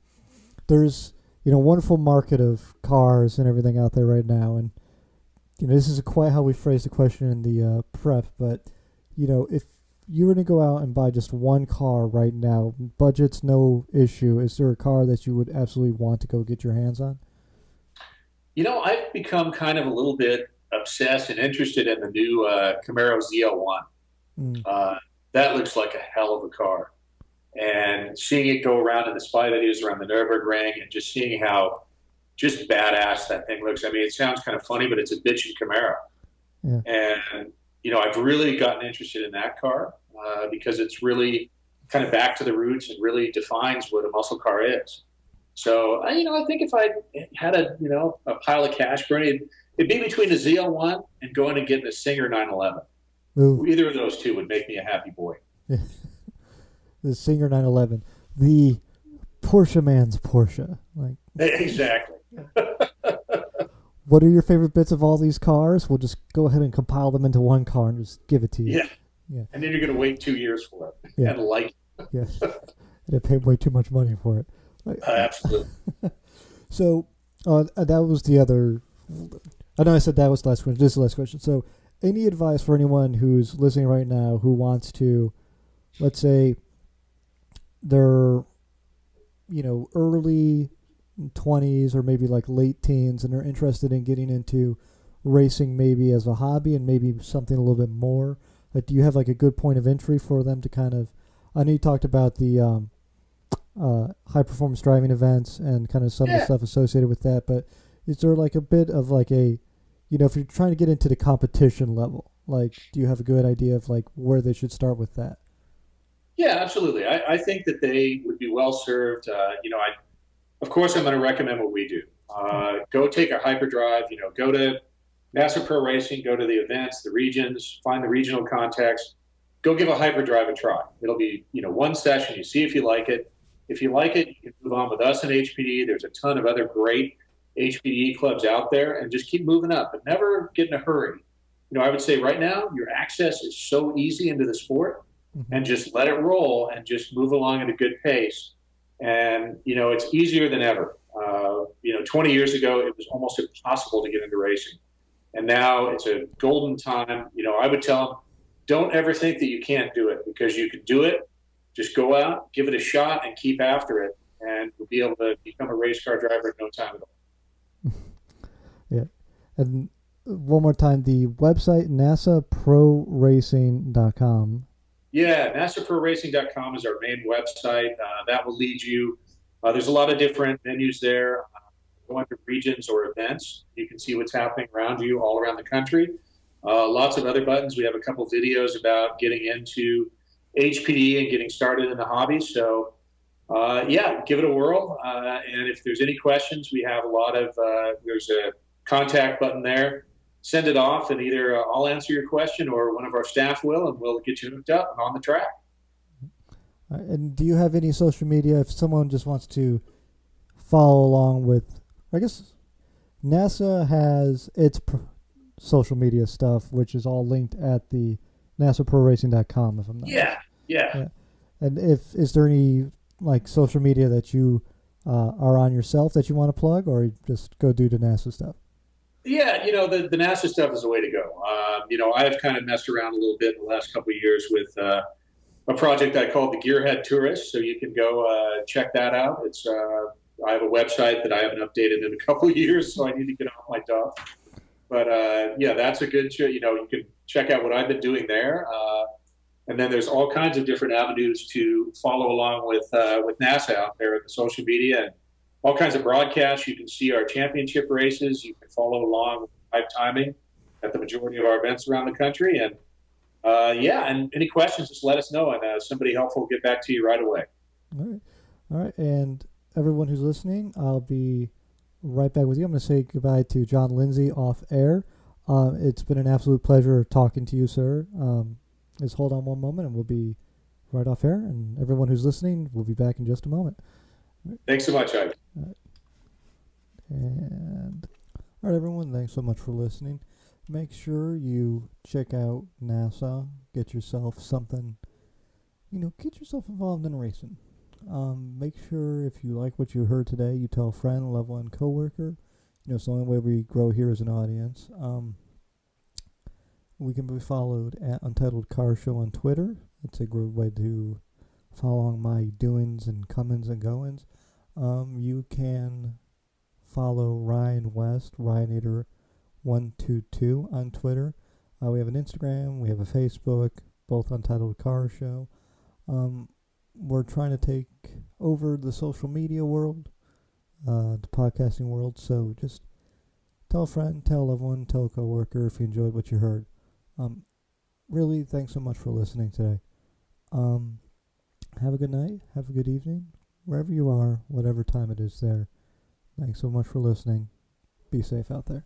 S1: there's wonderful market of cars and everything out there right now, and this isn't quite how we phrased the question in the prep, but if you were to go out and buy just one car right now, budget's no issue, is there a car that you would absolutely want to go get your hands on?
S2: I've become kind of a little bit obsessed and interested in the new Camaro ZL1. That looks like a hell of a car. And seeing it go around in the spy videos around the Nürburgring, and just seeing how just badass that thing looks. I mean, it sounds kind of funny, but it's a bitchin' Camaro. Yeah. And, I've really gotten interested in that car because it's really kind of back to the roots and really defines what a muscle car is. So, I think if I had a pile of cash burning, it'd be between the ZL1 and going and getting a Singer 911. Ooh. Either of those two would make me a happy boy.
S1: The Singer 911, the Porsche man's Porsche. Like
S2: exactly.
S1: What are your favorite bits of all these cars? We'll just go ahead and compile them into one car and just give it to you.
S2: Yeah. And then you're going to wait 2 years for it and like it.
S1: Yeah. And I paid way too much money for it.
S2: Absolutely.
S1: So that was the other. I know I said that was the last question. This is the last question. So, any advice for anyone who's listening right now who wants to, let's say, they're, early 20s or maybe like late teens, and they're interested in getting into racing maybe as a hobby and maybe something a little bit more? Like, do you have like a good point of entry for them to kind of? I know you talked about the high performance driving events and kind of some of the stuff associated with that, but is there like a bit of like a, if you're trying to get into the competition level, like, do you have a good idea of like where they should start with that?
S2: Yeah, absolutely. I think that they would be well served. Of course, I'm going to recommend what we do. Go take a hyperdrive. Go to NASA Pro Racing. Go to the events, the regions. Find the regional contacts. Go give a hyperdrive a try. It'll be one session. You see if you like it. If you like it, you can move on with us in HPD. There's a ton of other great HPD clubs out there, and just keep moving up, but never get in a hurry. I would say right now your access is so easy into the sport, and just let it roll and just move along at a good pace. And, it's easier than ever. 20 years ago, it was almost impossible to get into racing. And now it's a golden time. I would tell them, don't ever think that you can't do it, because you can do it. Just go out, give it a shot, and keep after it. And you'll be able to become a race car driver in no time at all.
S1: Yeah. And one more time, the website, nasaproracing.com.
S2: Yeah, nasaproracing.com is our main website. That will lead you. There's a lot of different venues there. Go under regions or events. You can see what's happening around you all around the country. Lots of other buttons. We have a couple videos about getting into HPD and getting started in the hobby. So, give it a whirl. And if there's any questions, we have a lot of, there's a contact button there. Send it off, and either I'll answer your question or one of our staff will, and we'll get you hooked up and on the track.
S1: And do you have any social media if someone just wants to follow along with, I guess NASA has its social media stuff, which is all linked at the nasaproracing.com, if I'm not
S2: Yeah.
S1: And if is there any like social media that you are on yourself that you want to plug, or just go do the NASA stuff?
S2: Yeah, the NASA stuff is the way to go. I've kind of messed around a little bit in the last couple of years with a project I called the Gearhead Tourist, so you can go check that out. It's I have a website that I haven't updated in a couple of years, so I need to get off my duff. But yeah, that's a good show. You can check out what I've been doing there. And then there's all kinds of different avenues to follow along with NASA out there in the social media and all kinds of broadcasts. You can see our championship races. You can follow along with live timing at the majority of our events around the country. And yeah, and any questions, just let us know, and somebody helpful will get back to you right away.
S1: All right, all right, and everyone who's listening, I'll be right back with you. I'm going to say goodbye to John Lindsey off air. It's been an absolute pleasure talking to you, sir. Just hold on one moment, and we'll be right off air. And everyone who's listening, we'll be back in just a moment.
S2: Thanks so much, Ike.
S1: And all right, everyone, thanks so much for listening. Make sure you check out NASA. Get yourself something, get yourself involved in racing. Make sure if you like what you heard today, you tell a friend, loved one, coworker. It's the only way we grow here as an audience. We can be followed at Untitled Car Show on Twitter. It's a great way to follow along my doings and comings and goings. You can follow Ryan West, Ryanator122 on Twitter. We have an Instagram, we have a Facebook, both Untitled Car Show. We're trying to take over the social media world, the podcasting world, so just tell a friend, tell a loved one, tell a coworker if you enjoyed what you heard. Really, thanks so much for listening today. Have a good night, have a good evening, wherever you are, whatever time it is there. Thanks so much for listening. Be safe out there.